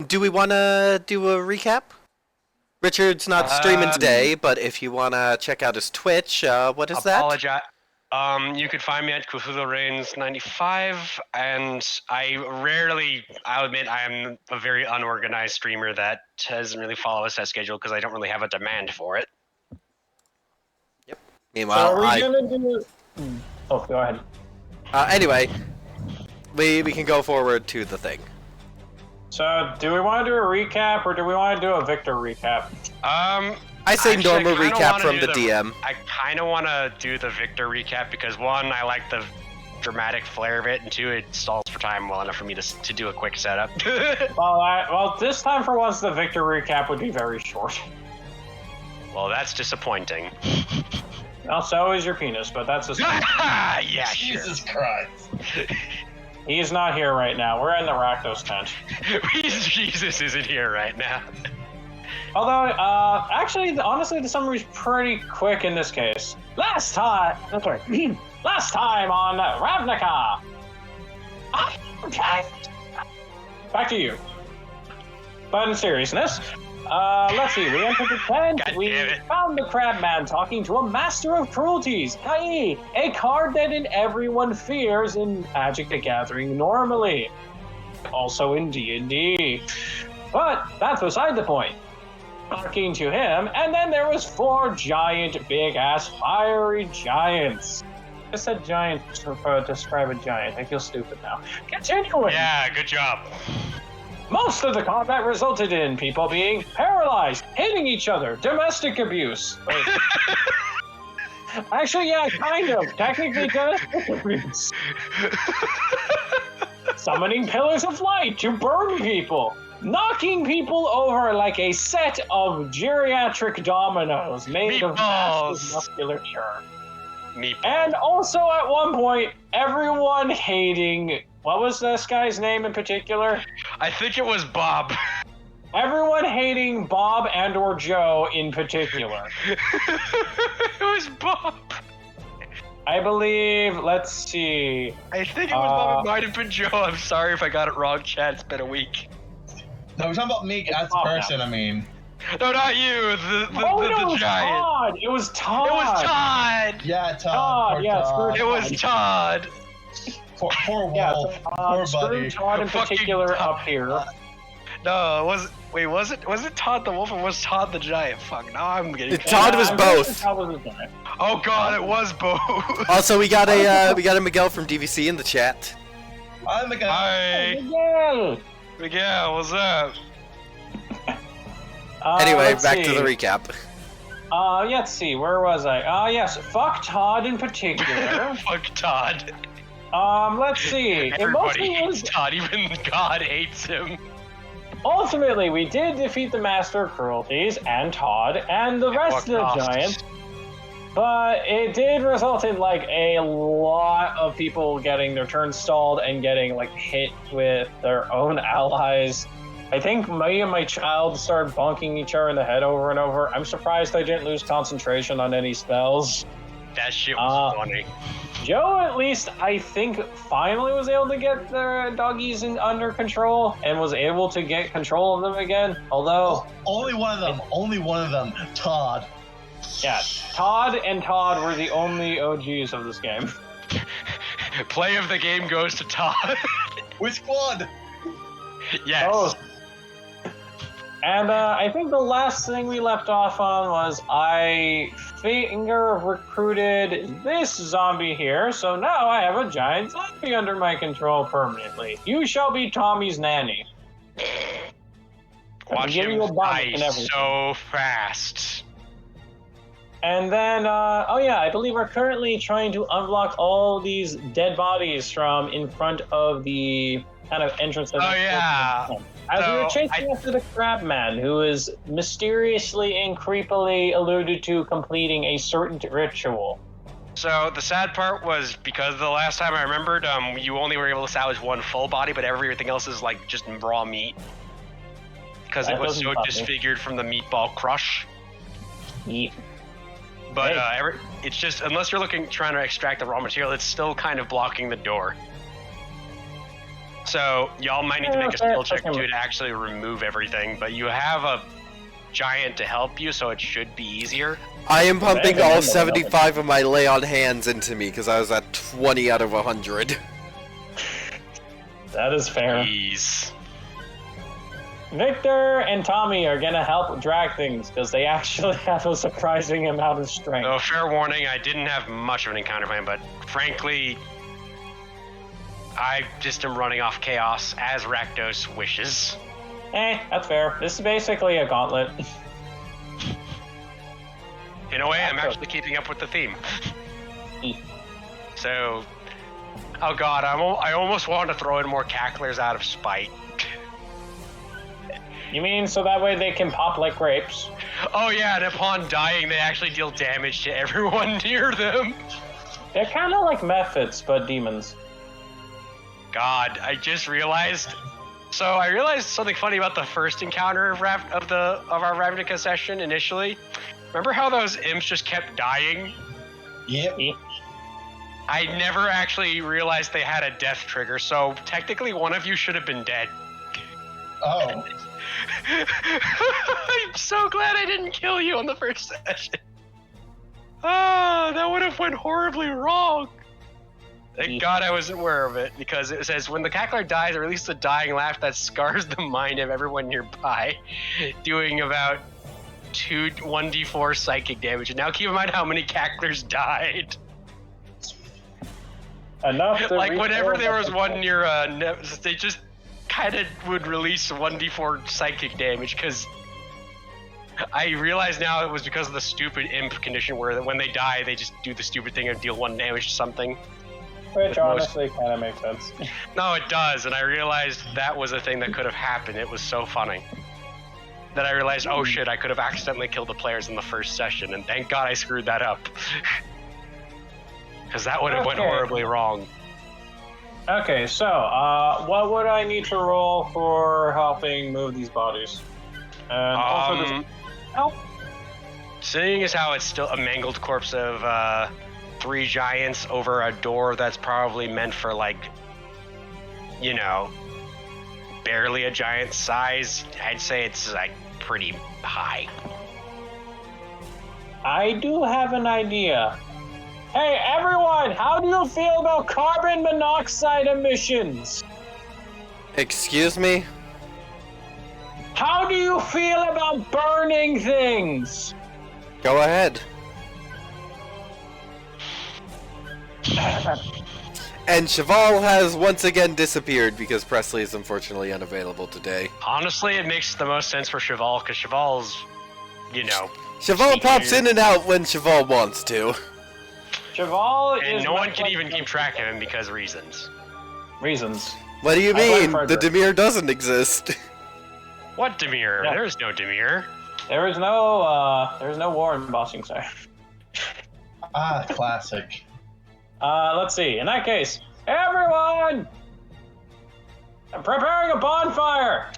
Do we want to do a recap? Richard's not streaming today, but if you want to check out his Twitch, what is that? Apologize. You could find me at Cthulhu Reigns 95, and I'll admit, I am a very unorganized streamer that doesn't really follow a set schedule because I don't really have a demand for it. Yep. Meanwhile, so are we gonna do? Oh, go ahead. Anyway, we can go forward to the thing. So, do we want to do a recap, or do we want to do a Victor recap? I say normal recap from the DM. I kind of want to do the Victor recap because one, I like the dramatic flair of it, and two, it stalls for time well enough for me to do a quick setup. Well, this time for once, the Victor recap would be very short. Well, that's disappointing. Well, so is your penis, but that's a... Yeah, Jesus Christ. He's not here right now. We're in the Rakdos tent. Jesus isn't here right now. Although, actually, honestly, the summary's pretty quick in this case. Last time on Ravnica. Back to you. But in seriousness, let's see. We entered the tent. We found the Crabman talking to a master of cruelties, i.e., a card that everyone fears in Magic the Gathering normally. Also in D&D. But that's beside the point. Talking to him, and then there was 4 giant, big-ass, fiery giants. I said giant to describe a giant. I feel stupid now. Continuing. Yeah, good job. Most of the combat resulted in people being paralyzed, hitting each other, domestic abuse. Actually, yeah, kind of. Technically domestic abuse. Summoning pillars of light to burn people. Knocking people over like a set of geriatric dominoes made of massive musculature. Meatballs. And also at one point, everyone hating... What was this guy's name in particular? I think it was Bob. Everyone hating Bob and or Joe in particular. It was Bob. I believe, let's see. I think it was Bob. It might have been Joe. I'm sorry if I got it wrong, Chad. It's been a week. No, we're talking about me as a person, I mean. No, not you. The giant. Todd. It was Todd. It was Todd. Yeah, Todd. Yeah, Todd. It was Todd. Poor yeah, Wolf. so, Poor buddy. Todd in particular up here. No, was it Todd the Wolf or was Todd the Giant? Fuck, now I'm getting... Todd was both. Todd was a giant. Oh god, it was both. Also, we got a Miguel from DVC in the chat. I'm the guy. Hi. Miguel! Miguel, what's up? Anyway, back to the recap. Let's see, where was I? Yes, fuck Todd in particular. Fuck Todd. Let's see. Everybody hates Todd, even God hates him. Ultimately, we did defeat the Master of Cruelties and Todd and the rest of the Giants. But it did result in, like, a lot of people getting their turn stalled and getting, like, hit with their own allies. I think me and my child started bonking each other in the head over and over. I'm surprised I didn't lose concentration on any spells. That shit was funny. Joe, at least, I think, finally was able to get their doggies under control and was able to get control of them again. Although... Only one of them, Todd. Yeah, Todd and Todd were the only OGs of this game. Play of the game goes to Todd. Which one? Yes. Oh. And I think the last thing we left off on was I recruited this zombie here, so now I have a giant zombie under my control permanently. You shall be Tommy's nanny. Watch him die so fast. And then, I believe we're currently trying to unblock all these dead bodies from in front of the kind of entrance. Oh, yeah. As we were chasing after the Crabman, who is mysteriously and creepily alluded to completing a certain ritual. So the sad part was because the last time I remembered, you only were able to salvage one full body, but everything else is like just raw meat. Because it was so disfigured from the meatball crush. Yeah. But it's just, unless you're trying to extract the raw material, it's still kind of blocking the door. So y'all might need to make a fair, skill check fair. too to actually remove everything, but you have a giant to help you, so it should be easier. I am pumping Hey, all man, 75 of my lay on hands into me because I was at 20 out of 100. That is fair. Jeez. Victor and Tommy are gonna help drag things because they actually have a surprising amount of strength. So fair warning, I didn't have much of an encounter plan, but frankly, I just am running off chaos as Rakdos wishes. That's fair. This is basically a gauntlet. In a way, I'm actually keeping up with the theme. So, oh god, I almost want to throw in more cacklers out of spite. You mean so that way they can pop like grapes? Oh yeah, and upon dying, they actually deal damage to everyone near them. They're kind of like methods, but demons. God, I just realized. So I realized something funny about the first encounter of our Ravnica session initially. Remember how those imps just kept dying? Yep. I never actually realized they had a death trigger, so technically one of you should have been dead. Oh. I'm so glad I didn't kill you on the first session. Oh, that would have went horribly wrong. Thank God I wasn't aware of it, because it says when the cackler dies, it releases a dying laugh that scars the mind of everyone nearby, doing about 1d4 psychic damage. And now keep in mind how many cacklers died. Enough to Like reach whenever all there of was them. one near they just kind of would release 1d4 psychic damage, because I realize now it was because of the stupid imp condition where when they die, they just do the stupid thing and deal 1 damage to something. Which honestly kind of makes sense. No, it does, and I realized that was a thing that could have happened. It was so funny. That I realized, oh shit, I could have accidentally killed the players in the first session, and thank God I screwed that up. Because that would have went Okay. horribly wrong. Okay, so, what would I need to roll for helping move these bodies? And also this help? Seeing as how it's still a mangled corpse of 3 giants over a door that's probably meant for, like, you know, barely a giant size, I'd say it's, like, pretty high. I do have an idea. Hey, everyone, how do you feel about carbon monoxide emissions? Excuse me? How do you feel about burning things? Go ahead. And Cheval has once again disappeared because Presley is unfortunately unavailable today. Honestly, it makes the most sense for Cheval, because Cheval's, you know... Cheval pops in and out when Cheval wants to. Cheval And is no one much can like even keep track of him because reasons. reasons. What do you I blame mean? The Frederick. Demir doesn't exist. What Demir? Yeah. There's no Demir. There is no war in Bossing Side. Ah, classic. Let's see. In that case, everyone, I'm preparing a bonfire.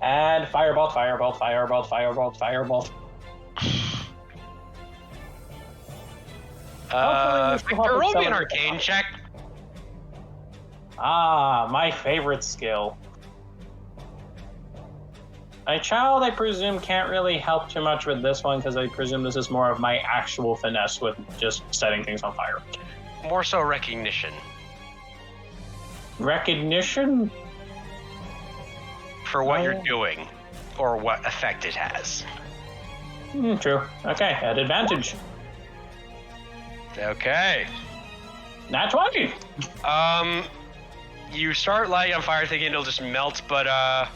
And firebolt, firebolt, firebolt, firebolt, firebolt. Hopefully this will help Victor, roll me an accelerate the arcane check. Ah, my favorite skill. My child, I presume, can't really help too much with this one because I presume this is more of my actual finesse with just setting things on fire. More so recognition. Recognition? For what you're Oh. doing, or what effect it has. True. Okay, at advantage. Okay. Nat 20! You start lighting on fire thinking it'll just melt, but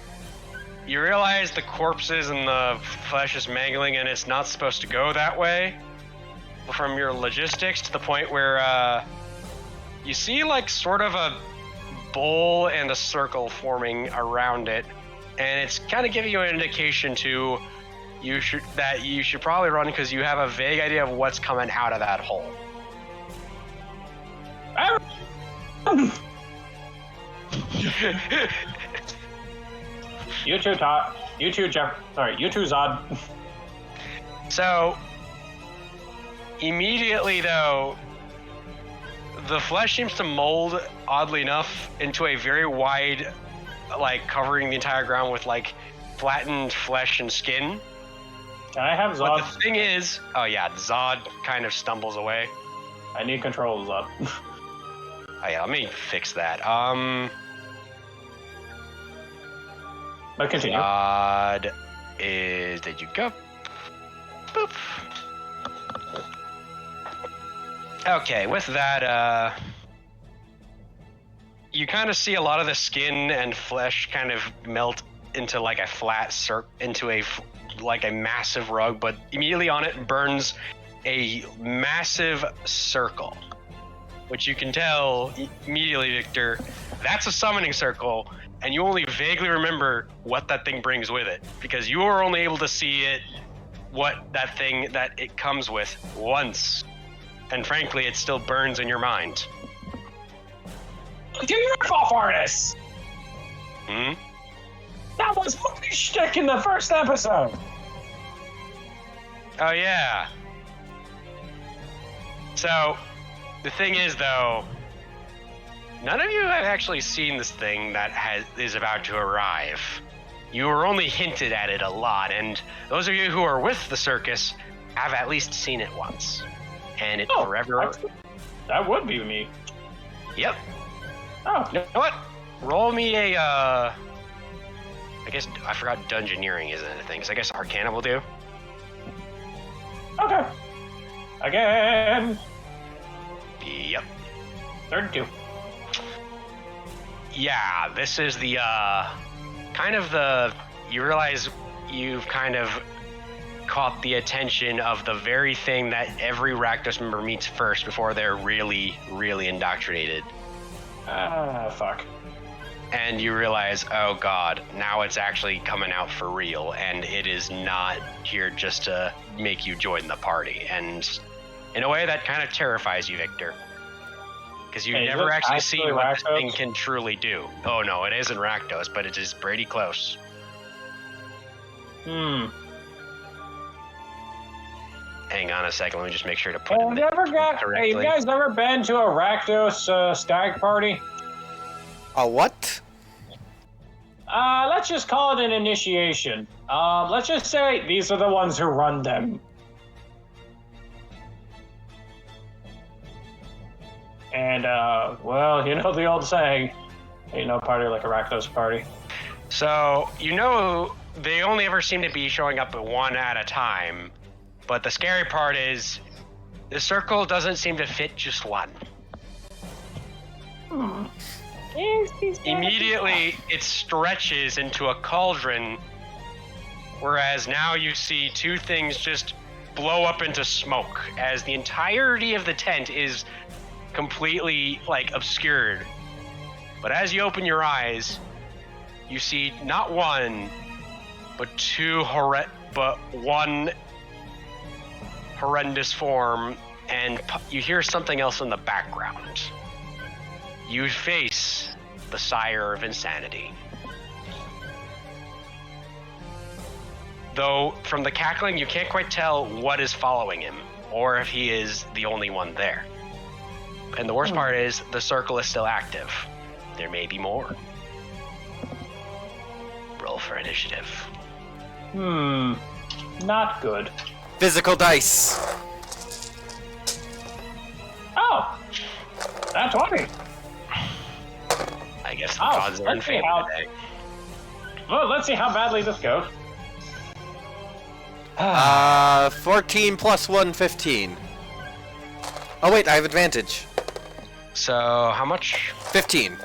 you realize the corpses and the flesh is mangling and it's not supposed to go that way from your logistics, to the point where you see like sort of a bowl and a circle forming around it, and it's kind of giving you an indication to you should probably run, because you have a vague idea of what's coming out of that hole. You too, Todd. You too, Jeff. Sorry, you too, Zod. So, immediately though, the flesh seems to mold, oddly enough, into a very wide, like covering the entire ground with like flattened flesh and skin. Can I have But Zod? the thing is, oh yeah, Zod kind of stumbles away. I need control of Zod. Oh yeah, let me fix that. But continue. Zod is, did you go? Boop. Okay, with that, you kind of see a lot of the skin and flesh kind of melt into like a flat like a massive rug, but immediately on it burns a massive circle, which you can tell immediately, Victor, that's a summoning circle, and you only vaguely remember what that thing brings with it, because you are only able to see it, what that thing that it comes with once, and frankly, it still burns in your mind. Do your off harness! Hmm? That was movie shtick in the first episode! Oh yeah. So, the thing is though, none of you have actually seen this thing that is about to arrive. You were only hinted at it a lot, and those of you who are with the circus have at least seen it once. And it forever... That would be me. Yep. Oh. You know what? Roll me a, I guess, I forgot Dungeoneering isn't a thing, so I guess Arcana will do. Okay. Again. Yep. 32. Yeah, this is the, you realize you've kind of caught the attention of the very thing that every Rakdos member meets first before they're really, really indoctrinated. Ah, fuck. And you realize, oh god, now it's actually coming out for real, and it is not here just to make you join the party. And in a way that kind of terrifies you, Victor. Because you've never actually seen what this thing can truly do. Oh no, it isn't Rakdos, but it is pretty close. Hang on a second, let me just make sure to put it correctly. Hey, you guys ever been to a Rakdos stag party? A what? Let's just call it an initiation. Let's just say these are the ones who run them. And, well, you know the old saying, ain't no party like a Rakdos party. So, you know, they only ever seem to be showing up one at a time, but the scary part is the circle doesn't seem to fit just one. Immediately, it stretches into a cauldron, whereas now you see two things just blow up into smoke as the entirety of the tent is completely, like, obscured. But as you open your eyes, you see not one, but one horrendous form, and you hear something else in the background. You face the Sire of Insanity. Though, from the cackling, you can't quite tell what is following him, or if he is the only one there. And the worst part is, the circle is still active. There may be more. Roll for initiative. Not good. Physical dice. Oh! That's 20. I guess the odds are in favor today. Well, let's see how badly this goes. 14 plus 1, 15. Oh wait, I have advantage. So, how much? 15.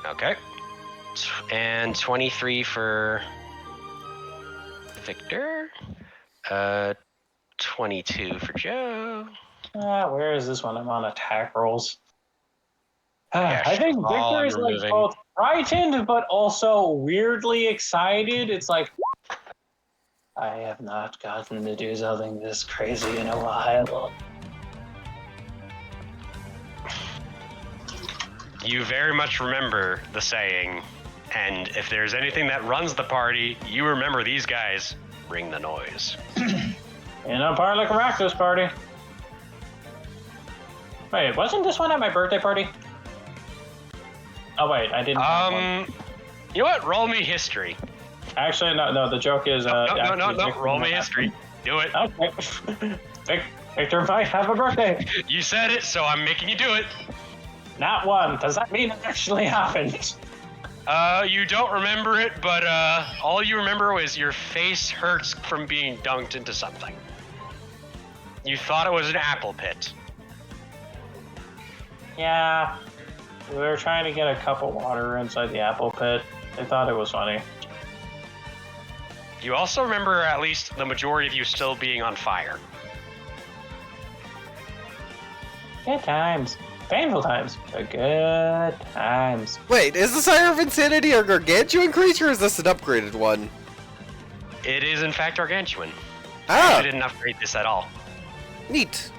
Okay. And 23 for Victor. 22 for Joe. Where is this one? I'm on attack rolls. Yeah, I think Victor is like both frightened but also weirdly excited. It's like, I have not gotten to do something this crazy in a while. You very much remember the saying, and if there's anything that runs the party, you remember these guys bring the noise. In a party like a Rakdos party. Wait, wasn't this one at my birthday party? Oh wait, I didn't. have one. You know what? Roll me history. Actually, no. The joke is. No. Victor Roll me might have history. Do it. one. Okay. Victor might have a birthday. You said it, so I'm making you do it. Not one. Does that mean it actually happened? You don't remember it, but all you remember was your face hurts from being dunked into something. You thought it was an apple pit. Yeah. We were trying to get a cup of water inside the apple pit. They thought it was funny. You also remember at least the majority of you still being on fire. Good times. Painful times, but good times. Wait, is the Sire of Insanity a gargantuan creature, or is this an upgraded one? It is in fact gargantuan. Ah, I didn't upgrade this at all. neat.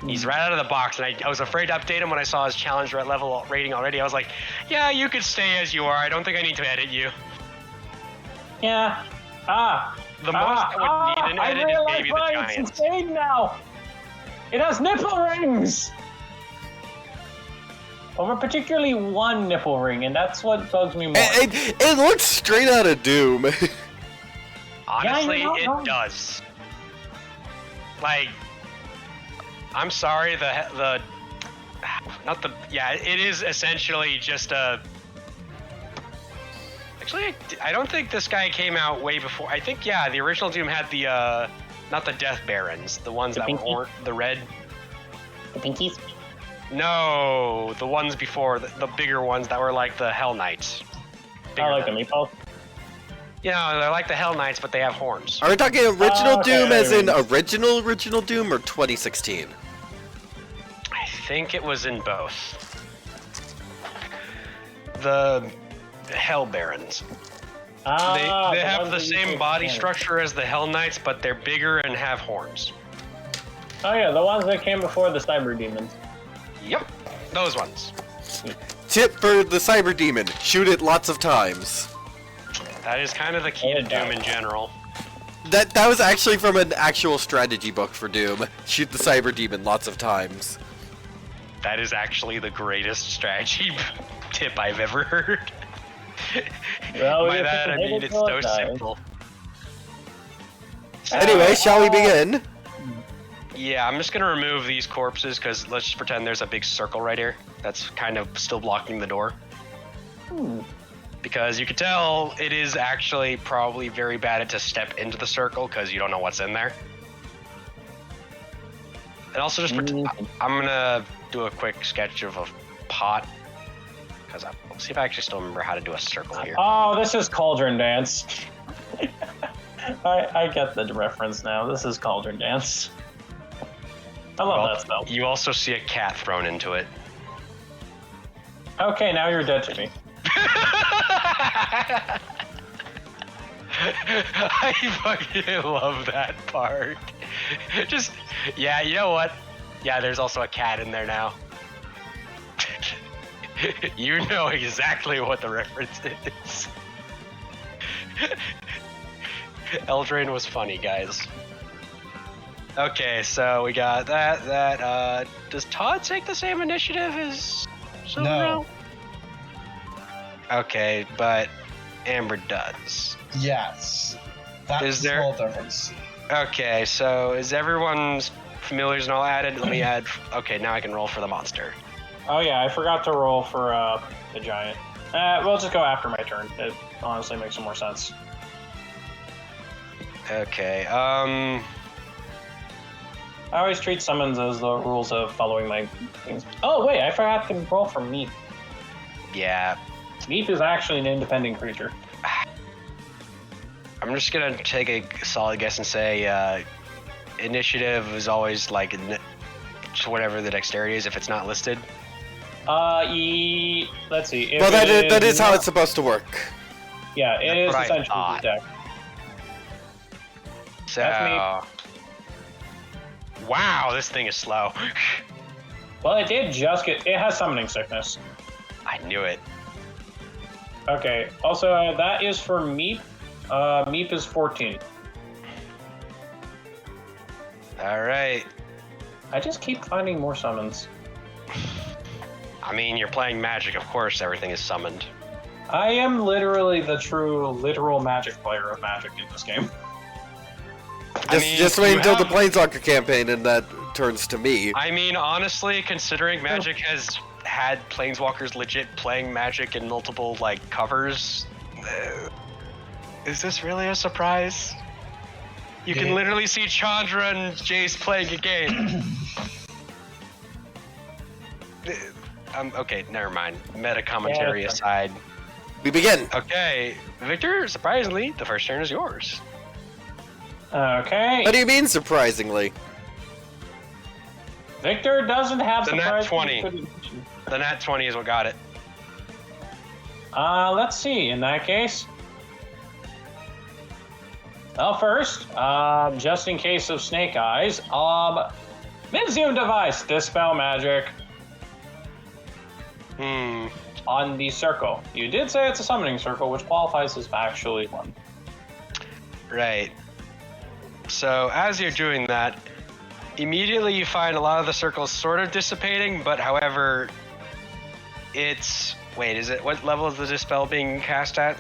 He's right out of the box, and I was afraid to update him when I saw his challenge level rating already. I was like, yeah, you could stay as you are. I don't think I need to edit you. Yeah. The most I would need an edit is maybe the it's Giants. insane now. It has nipple rings. Over particularly one nipple ring, and that's what bugs me more. It looks straight out of Doom. Honestly, you're not it wrong. does. Like, I'm sorry, it is essentially just a. Actually, I don't think this guy came out way before. I think, yeah, the original Doom had the, not the Death Barons, the ones that pinky? were the red. The pinkies? No, the ones before, the bigger ones that were like the Hell Knights. I like the meatballs. Yeah, they're like the Hell Knights, but they have horns. Are we talking original Okay, Doom as in anyways. original Doom or 2016? I think it was in both. The Hell Barons. They have the same body structure as the Hell Knights, but they're bigger and have horns. Oh yeah, the ones that came before the cyber demons. Yep, those ones. Tip for the Cyber Demon: shoot it lots of times. That is kind of the key to Doom in general. That was actually from an actual strategy book for Doom. Shoot the Cyber Demon lots of times. That is actually the greatest strategy tip I've ever heard. Well, By that I mean it's so simple. Anyway, shall we begin? Yeah, I'm just gonna remove these corpses because let's just pretend there's a big circle right here that's kind of still blocking the door. Because you can tell it is actually probably very bad to step into the circle because you don't know what's in there. And also just I'm gonna do a quick sketch of a pot because I'll see if I actually still remember how to do a circle here. Oh, this is Cauldron Dance. I get the reference now. This is Cauldron Dance. I love that spell. You also see a cat thrown into it. Okay, now you're dead to me. I fucking love that part. Just, yeah, you know what? Yeah, there's also a cat in there now. You know exactly what the reference is. Eldraine was funny, guys. Okay, so we got that. Does Todd take the same initiative as Silver? No. Okay, but Amber does. Yes. That's Is a there- small difference. Okay, so is everyone's familiars and all added? Let me add. Okay, now I can roll for the monster. Oh yeah, I forgot to roll for the giant. We'll just go after my turn. It honestly makes some more sense. Okay, I always treat summons as the rules of following my things. Oh wait, I forgot to roll for Meep. yeah. Meep is actually an independent creature. I'm just gonna take a solid guess and say initiative is always like just whatever the dexterity is if it's not listed. Let's see. If Well, that it is how not- it's supposed to work. Yeah, it That's is what I essentially thought. the deck. So, That's wow, this thing is slow. Well, it did just get. It has summoning sickness. I knew it. Okay. Also, that is for Meep. Meep is 14. All right. I just keep finding more summons. I mean, you're playing Magic, of course everything is summoned. I am literally the true, literal Magic player of Magic in this game. Just wait until the Planeswalker campaign and that turns to me. I mean, honestly, considering Magic has had Planeswalkers legit playing Magic in multiple, like, covers, is this really a surprise? You can literally see Chandra and Jace playing a game. Okay, never mind. Meta commentary aside. We begin. Okay, Victor, surprisingly, the first turn is yours. Okay. What do you mean, surprisingly? Victor doesn't have The nat 20. surprise. The nat 20 is what got it. Let's see. In that case, well, first, just in case of Snake Eyes, Mizium device, dispel magic on the circle. You did say it's a summoning circle, which qualifies as actually one. Right. So as you're doing that, immediately you find a lot of the circles sort of dissipating, but however, it's... Wait, is it... What level is the dispel being cast at?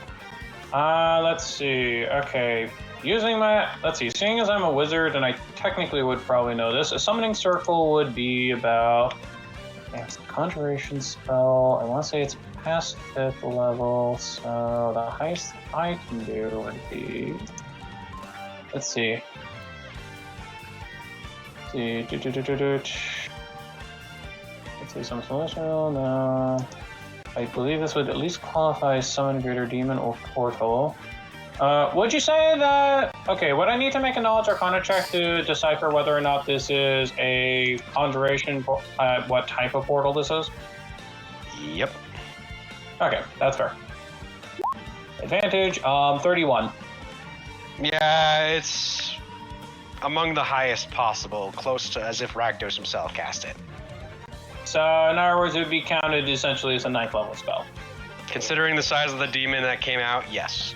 Let's see. Okay. Using my... Let's see. Seeing as I'm a wizard, and I technically would probably know this, a summoning circle would be about... Yeah, it's a conjuration spell. I want to say it's past 5th level, so the highest I can do would be... Let's see. Let's see, some celestial, no. I believe this would at least qualify as summon greater demon or portal. Would you say that... Okay, would I need to make a knowledge arcana check to decipher whether or not this is a conjuration, what type of portal this is? Yep. Okay, that's fair. Advantage, 31. Yeah, it's among the highest possible, close to as if Rakdos himself cast it. So, in other words, it would be counted essentially as a 9th level spell. Considering the size of the demon that came out, yes.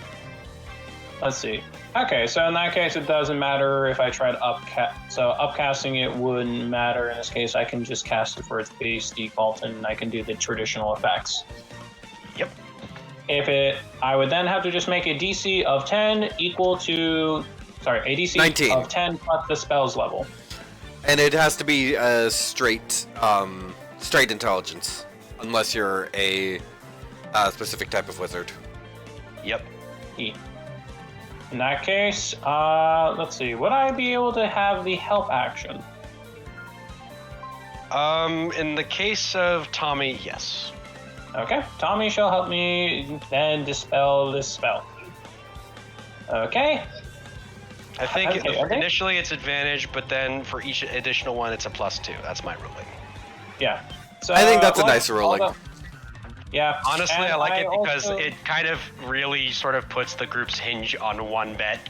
Let's see. Okay, so in that case, it doesn't matter if I try to upcast. So upcasting it wouldn't matter in this case. I can just cast it for its base default, and I can do the traditional effects. Yep. I would then have to just make a DC of 10 equal to, a DC 19. of 10 plus the spell's level. And it has to be a straight intelligence, unless you're a specific type of wizard. Yep. In that case, let's see, would I be able to have the help action? In the case of Tommy, yes. Okay, Tommy shall help me then dispel this spell. Okay. I think Okay. initially it's advantage, but then for each additional one, it's a +2. That's my ruling. Yeah. So, I think that's a nice ruling. Yeah. Honestly, and I like it because also- it kind of really sort of puts the group's hinge on one bet,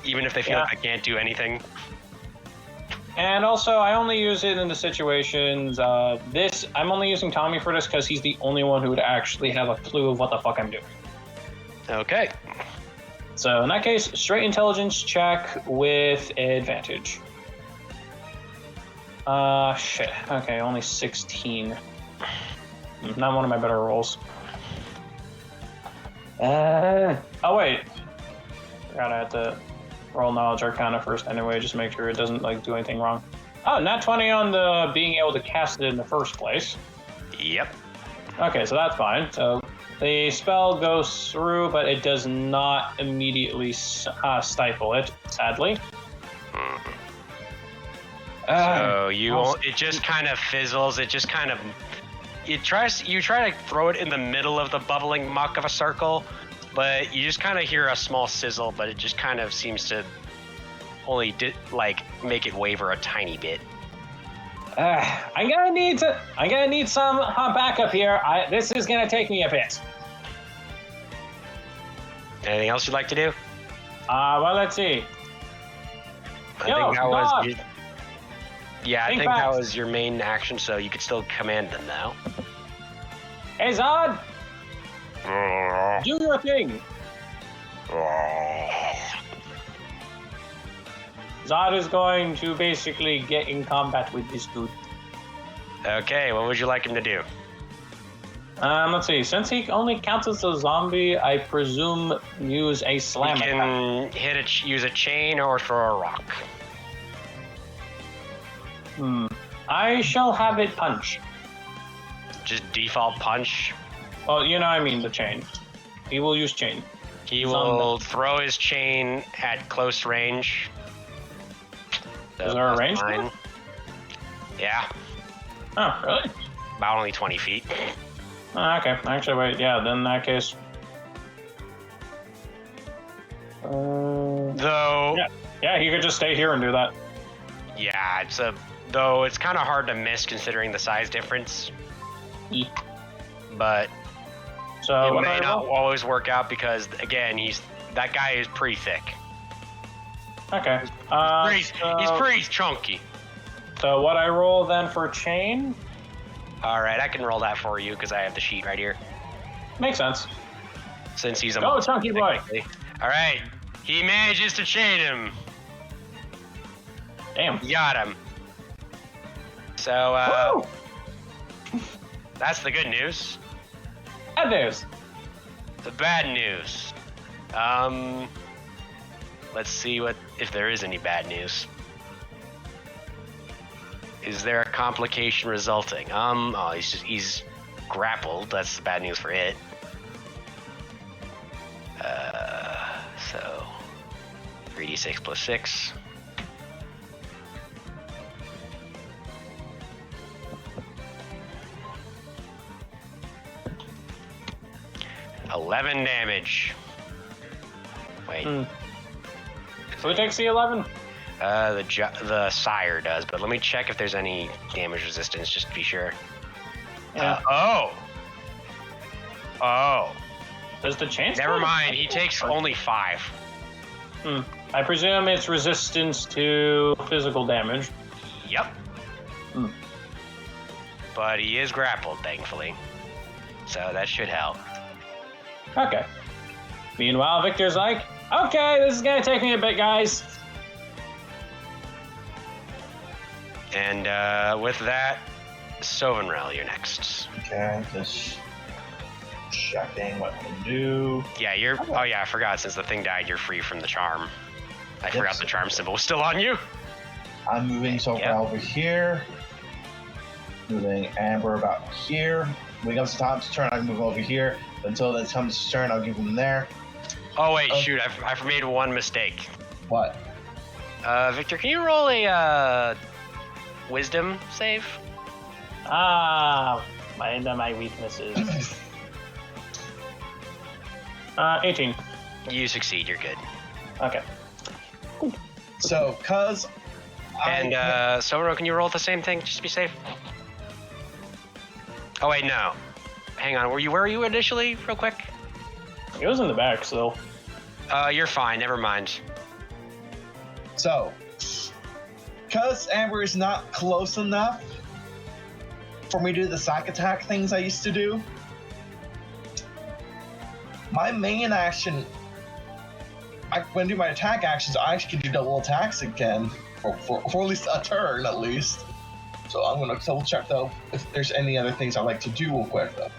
even if they feel like they can't do anything. And also, I only use it in the situations, I'm only using Tommy for this because he's the only one who would actually have a clue of what the fuck I'm doing. Okay. So in that case, straight intelligence check with advantage. Shit. Okay, only 16. Not one of my better rolls. Oh wait. Forgot I had to roll knowledge arcana first anyway, just make sure it doesn't do anything wrong. Oh, nat 20 on the being able to cast it in the first place. Yep. Okay, so that's fine. So the spell goes through, but it does not immediately stifle it, sadly. So it just kind of fizzles. It just kind of you try to throw it in the middle of the bubbling muck of a circle, but you just kind of hear a small sizzle. But it just kind of seems to only make it waver a tiny bit. I'm gonna need some backup here. This is gonna take me a bit. Anything else you'd like to do? Well, let's see. I think that was. Yeah, I Think think that fast. was your main action, so you could still command them now. Hey, Zod, do your thing. Zod is going to basically get in combat with this dude. Okay, what would you like him to do? Let's see. Since he only counts as a zombie, I presume use a slam You attack. can use a chain or throw a rock. I shall have it punch. Just default punch. Oh, you know, I mean the chain. He will use chain. He will throw his chain at close range. So Is there a that's range? fine. Yeah, Oh, really? about only 20 feet. Okay. Actually, wait. Yeah. Then in that case. Though, Yeah. He could just stay here and do that. yeah, it's kind of hard to miss considering the size difference. Yeah. But So it what do may I not roll? always work out because again, that guy is pretty thick. Okay. He's pretty chunky. So what I roll then for chain All right, I can roll that for you because I have the sheet right here. makes sense. Since he's a Go, monster, chunky boy. technically. All right, he manages to chain him. Damn. You got him. So Woo! that's the good news. And there's. The bad news. Let's see if there is any bad news. Is there a complication resulting? Oh, he's grappled. That's the bad news for it. So 3d6 plus 6. $11 damage. Wait. Who takes the 11? The sire does, but let me check if there's any damage resistance just to be sure. Yeah. Oh. There's the chance. Never mind. He takes only 5. I presume it's resistance to physical damage. Yep. Hmm. But he is grappled, thankfully. So that should help. Okay. Meanwhile, Victor's like, okay, this is gonna take me a bit, guys. And with that, Sovenrel, you're next. Okay, just checking what I can do. Yeah, oh yeah, I forgot. Since the thing died, you're free from the charm. I forgot the charm symbol was still on you. I'm moving Sophia over here. Moving Amber about here. When it comes to Tom's turn, I can move over here. Until it comes to turn, I'll give him there. Oh wait, shoot! I made one mistake. What? Victor, can you roll a wisdom save? My weaknesses. 18. You succeed. You're good. Okay. So, cause And Sovenrel, can you roll the same thing just to be safe? Oh wait, no. Hang on. Where were you initially, real quick? He was in the back still. You're fine. Never mind. So, cause Amber is not close enough for me to do the sack attack things I used to do, my main action, when I do my attack actions, I actually can do double attacks again for at least a turn at least. So I'm gonna double check though if there's any other things I like to do real quick though.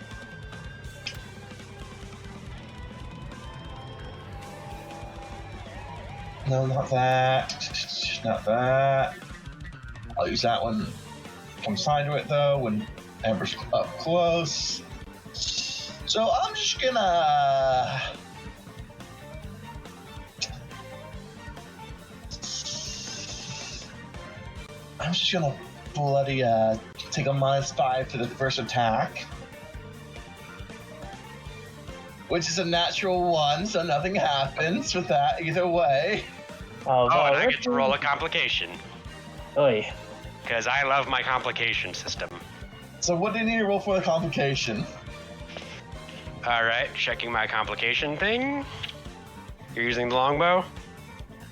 No, not that. Not that. I'll use that one. Come side to it though when Amber's up close. So I'm just gonna. Bloody take a -5 to the first attack. Which is a natural 1, so nothing happens with that either way. Oh, and I get to roll a complication. Oy. Because I love my complication system. So what do you need to roll for the complication? Alright, checking my complication thing. You're using the longbow?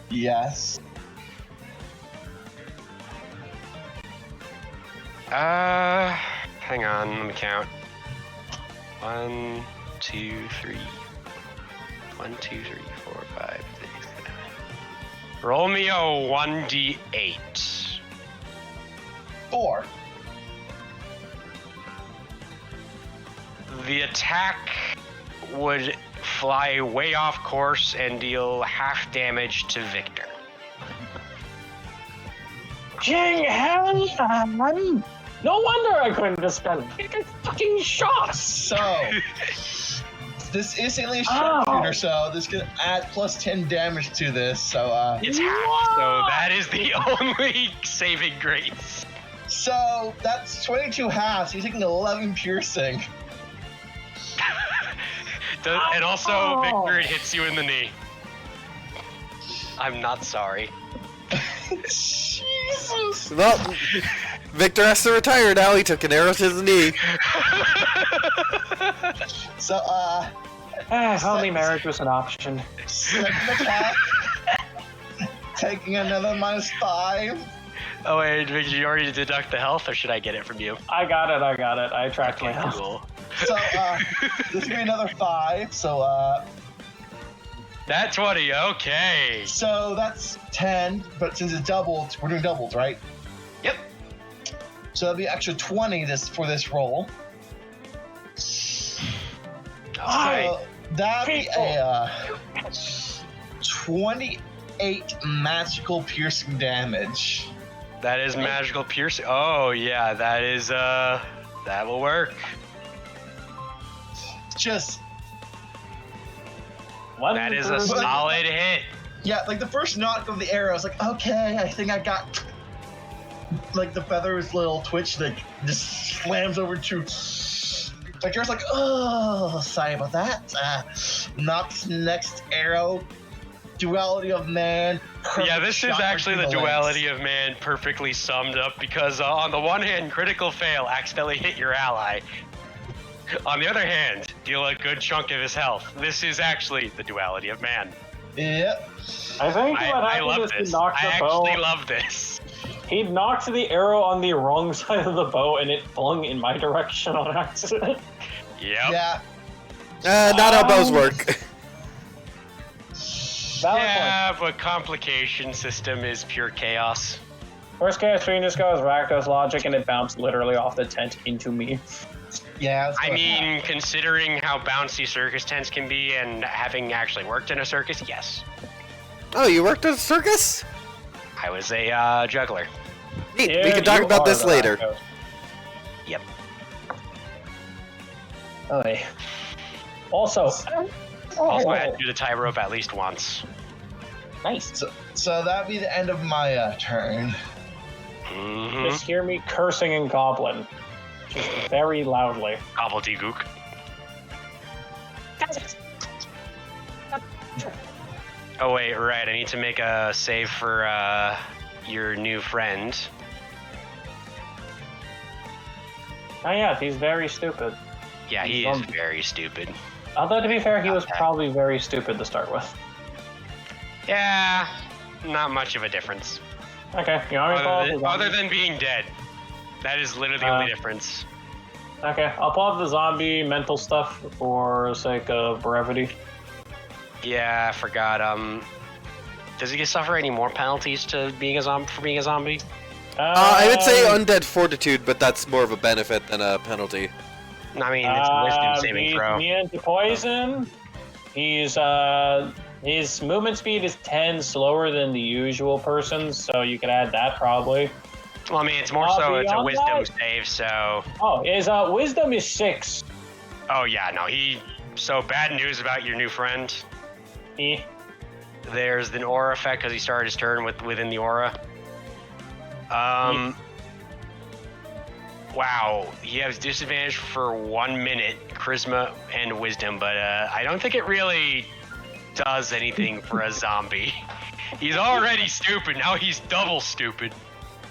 Yes. Hang on, let me count. 1, 2, 3. 1, 2, 3, 4, 5, 6, 7. Roll me a 1d8. 4. the attack would fly way off course and deal half damage to Victor. King hell, man. No wonder I couldn't dispel fucking shots. So, this is only a sharpshooter, so this can add plus 10 damage to this. So, It's half, so that is the only saving grace. So that's 22 halves. He's taking 11 piercing. And also, Victor, it hits you in the knee. I'm not sorry. Jesus. Well, Victor has to retire now. He took an arrow to the knee. So, If only marriage was an option. second attack. Taking another -5. Oh wait, did you already deduct the health, or should I get it from you? I got it. I tracked my health. Cool. So, this is gonna be another 5. So, That's 20, okay. so that's 10. But since it's doubled, we're doing doubles, right? Yep. So that'll be extra 20 for this roll. Alright. So that'd be a 28 magical piercing damage. That is magical piercing. Oh yeah, that is that will work. Just That is a solid hit. yeah, like the first knock of the arrow, I was like, okay, I think I got. Like the feather's little twitch, like just slams over to. Like you're like, oh, sorry about that. Knocks next arrow. Duality of man. Yeah, this is actually the duality of man perfectly summed up because on the one hand, critical fail, accidentally hit your ally. On the other hand, deal a good chunk of his health. This is actually the duality of man. Yep. I think what I happened love is this. he knocked I the bow. actually love this. He knocked the arrow on the wrong side of the bow, and it flung in my direction on accident. Yep. Yeah. Not how bows work. Valid Yeah, but complication system is pure chaos. point. Worst case, we can just go with Rakdos logic, and it bounced literally off the tent into me. Yeah. that's I what- mean, considering how bouncy circus tents can be and having actually worked in a circus, yes. Oh, you worked at a circus? I was a juggler. Neat. Yeah, We can talk you about are this the later. Rakdos. Yep. Oy. Also, Also, I had to do the tie rope at least once. nice. So that'd be the end of my turn. Mm-hmm. Just hear me cursing in Goblin, just very loudly. Gobbledygook. Oh wait, right. I need to make a save for your new friend. Oh yeah, he's very stupid. Yeah, he is very stupid. Although to be fair, he was Okay. probably very stupid to start with. Yeah, not much of a difference. Okay, you want me to pull up the Other zombie? than being dead. That is literally the only difference. Okay, I'll pull up the zombie mental stuff for sake of brevity. Yeah, I forgot. Does he suffer any more penalties to being a zombie for being a zombie? I would say undead fortitude, but that's more of a benefit than a penalty. I mean, it's a wisdom saving he's throw. immune to poison. He's his movement speed is 10 slower than the usual person's, so you could add that probably. Well, I mean, it's more so it's a beyond wisdom that- save, so... Oh, his wisdom is 6. Oh, yeah, no, So, bad news about your new friend. Eh. There's an aura effect because he started his turn within the aura. Wow, he has disadvantage for 1 minute, charisma and wisdom, but I don't think it really does anything for a zombie. He's already stupid, now he's double stupid.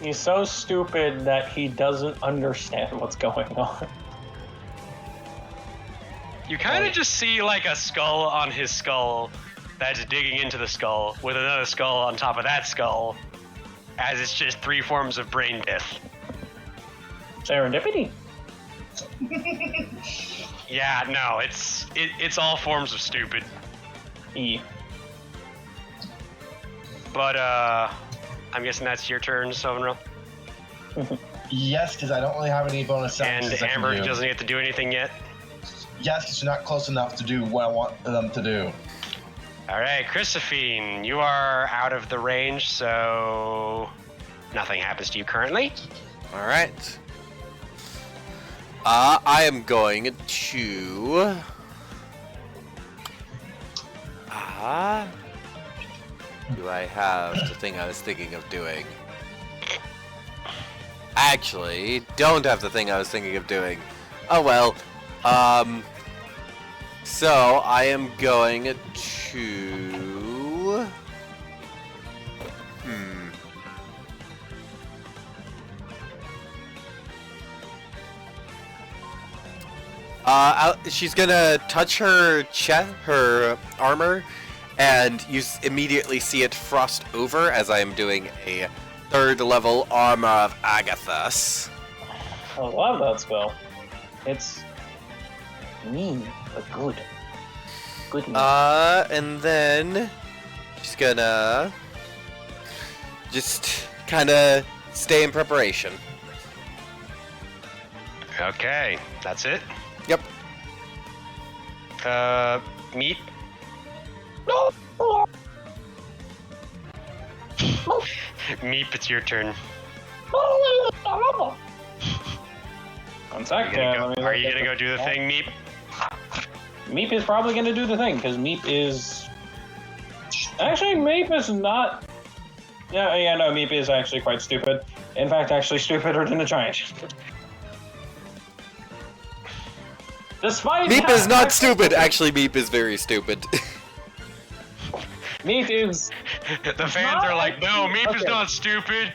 He's so stupid that he doesn't understand what's going on. You kind of just see like a skull on his skull that's digging into the skull with another skull on top of that skull, as it's just 3 forms of brain death. Serendipity. Yeah, no, it's all forms of stupid. E. But I'm guessing that's your turn, Sovenril. Yes, because I don't really have any bonus And actions I can Amber do. doesn't get to do anything yet. Yes, because you're not close enough to do what I want them to do. All right, Chrysophene, you are out of the range, so nothing happens to you currently. All right. I am going to. Do I have the thing I was thinking of doing? Actually, don't have the thing I was thinking of doing. Oh well. So I am going to. She's gonna touch her chest, her armor, and you immediately see it frost over as I am doing a 3rd level armor of Agathos. I love that spell. It's mean, but good. Good mean. And then she's gonna just kind of stay in preparation. Okay, that's it. Yep. Meat. Meep, it's your turn. One sec. Are you gonna go do the thing, Meep? Meep is probably gonna do the thing, because Meep is... Actually, Meep is not... Yeah, no, Meep is actually quite stupid. In fact, actually stupider than a giant. Despite Meep is not stupid. Actually, Meep is very stupid. Meep is... The fans are like, no, Meep is not stupid.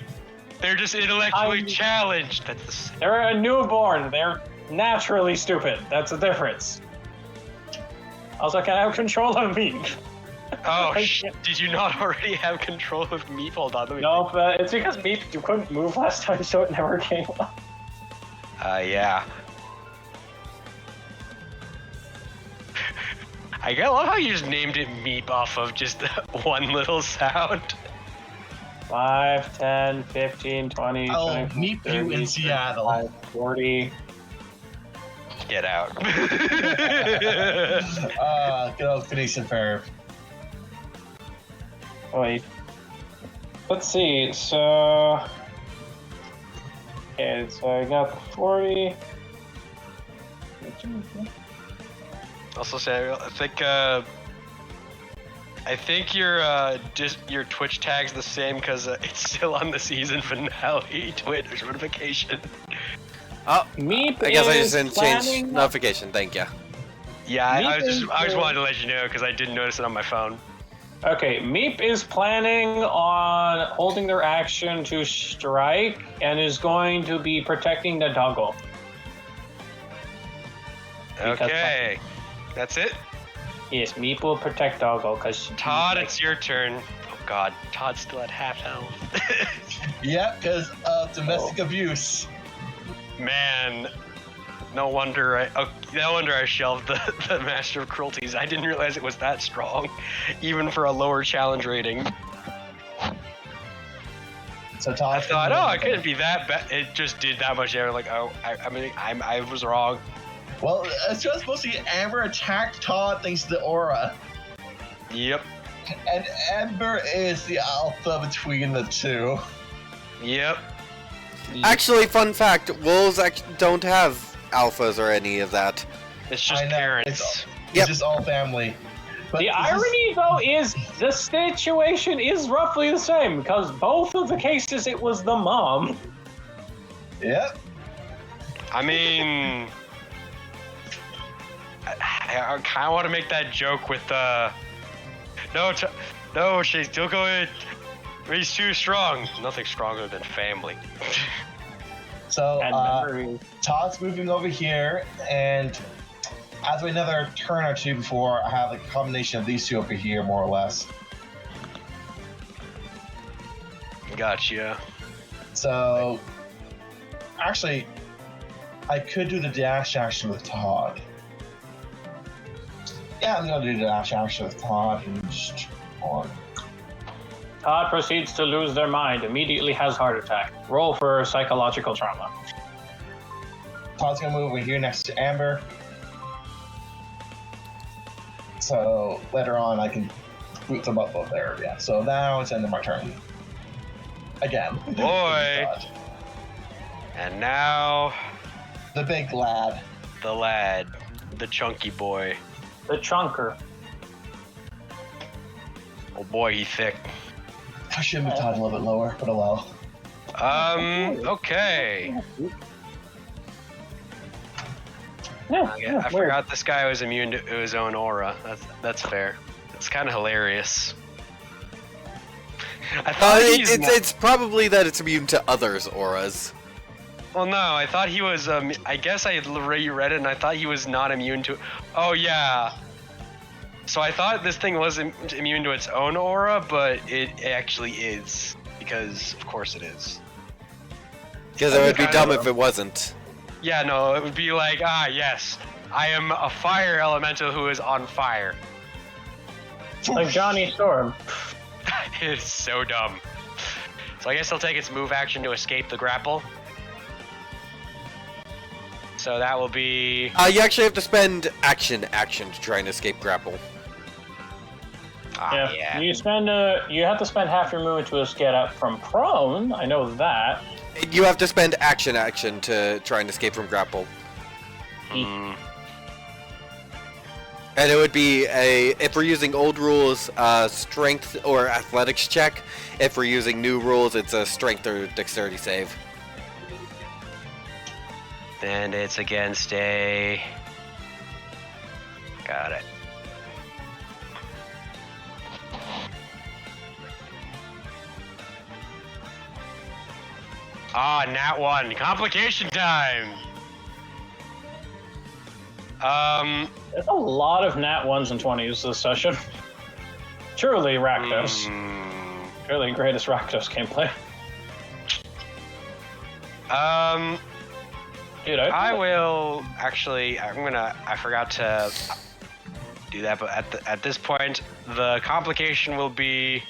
They're just intellectually challenged. That's the... They're a newborn. They're naturally stupid. That's the difference. Also, can I have control of Meep? Oh, did you not already have control of Meep? Hold on, let me... Nope, it's because Meep, you couldn't move last time, so it never came up. Yeah. I love how you just named it Meep off of just one little sound. 5, 10, 15, 20, I'll 24, meet 30, you in Seattle. 35, 40. Get out. Good old Phoenician Fair. Wait. Let's see, so... Okay, so I got the 40. Also, Samuel, I think your Twitch tag's the same because it's still on the season finale Twitch notification. Oh, Meep I guess I just is didn't change planning- notification. Thank you. Yeah, I just Meep wanted to let you know because I didn't notice it on my phone. Okay, Meep is planning on holding their action to strike and is going to be protecting the doggo. Okay, that's it. Yes, Meep will protect doggo because Todd, it's your turn. Oh God, Todd's still at half health. Yep, because of domestic abuse. Man, no wonder I shelved the Master of Cruelties. I didn't realize it was that strong, even for a lower challenge rating. So Todd, I thought, oh, it couldn't be that bad. It just did that much damage. Like, oh, I was wrong. Well, it's just mostly Amber attacked Todd thanks to the aura. Yep. And Amber is the alpha between the two. Yep. Actually, fun fact: wolves don't have alphas or any of that. It's just I know, parents. It's Yep. just all family. But The this irony, though, is the situation is roughly the same because both of the cases it was the mom. Yep. I mean, I kind of want to make that joke with no, she's still going. He's too strong. Nothing stronger than family. So And memory. Todd's moving over here, and as we another turn or two before I have a combination of these two over here, more or less. Gotcha. So actually, I could do the dash action with Todd. Yeah, I'm gonna do the dash action with Todd and just on. Todd proceeds to lose their mind, immediately has heart attack. Roll for psychological trauma. Todd's gonna move over here next to Amber. So later on, I can boot them up over there. Yeah. So now it's end of my turn. Again. Boy. And now The big lad. the lad, the chunky boy. The chunker. Oh boy, he thick. I should have tied a little bit lower, but oh well. Okay. Yeah, I forgot this guy was immune to his own aura. That's fair. It's kind of hilarious. I thought It's probably that it's immune to others' auras. Well, no, I thought he was. I guess I reread it and I thought he was not immune to. Oh yeah. So I thought this thing was immune to its own aura, but it actually is, because of course it is. Because it would be dumb if it wasn't. Yeah, no, it would be like, yes, I am a fire elemental who is on fire. Like Johnny Storm. It's so dumb. So I guess I'll take its move action to escape the grapple. So that will be... You actually have to spend action to try and escape grapple. Yeah. You have to spend half your movement to get up from prone. I know that. You have to spend action to try and escape from grapple. Mm. And it would be if we're using old rules, strength or athletics check. If we're using new rules, it's a strength or dexterity save. And it's against a... Got it. Nat 1. Complication time! There's a lot of nat 1s and 20s this session. Truly Rakdos. Truly greatest Rakdos gameplay. Dude, I will actually. I forgot to do that, but at this point, the complication will be.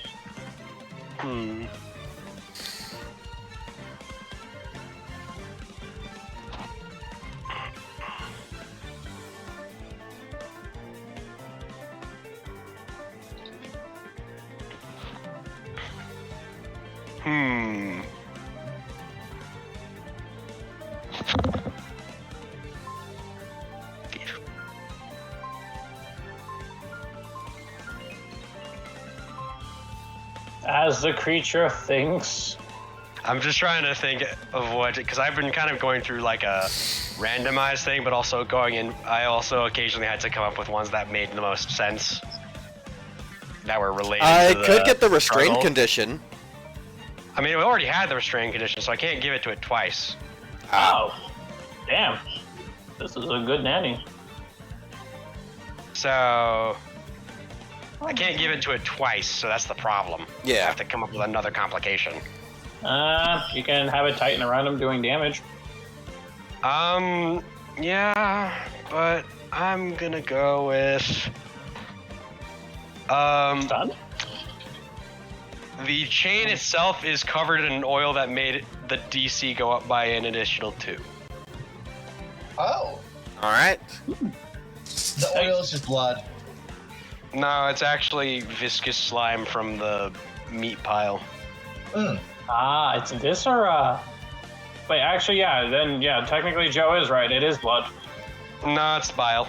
As the creature thinks. I'm just trying to think of what, because I've been kind of going through like a randomized thing, but also going in. I also occasionally had to come up with ones that made the most sense, that were related. I to the could get the restraint struggle. condition. I mean, we already had the restraint condition, so I can't give it to it twice. Oh, damn. This is a good nanny. So I can't give it to it twice, so that's the problem. Yeah. I have to come up with another complication. You can have it tighten around him doing damage. Yeah, but I'm gonna go with Stunned? the chain itself is covered in oil that made the DC go up by an additional 2. Oh, Alright. the oil is just blood. No, it's actually viscous slime from the meat pile. It's viscera. Wait, actually, yeah, technically Joe is right. It is blood. No, it's bile.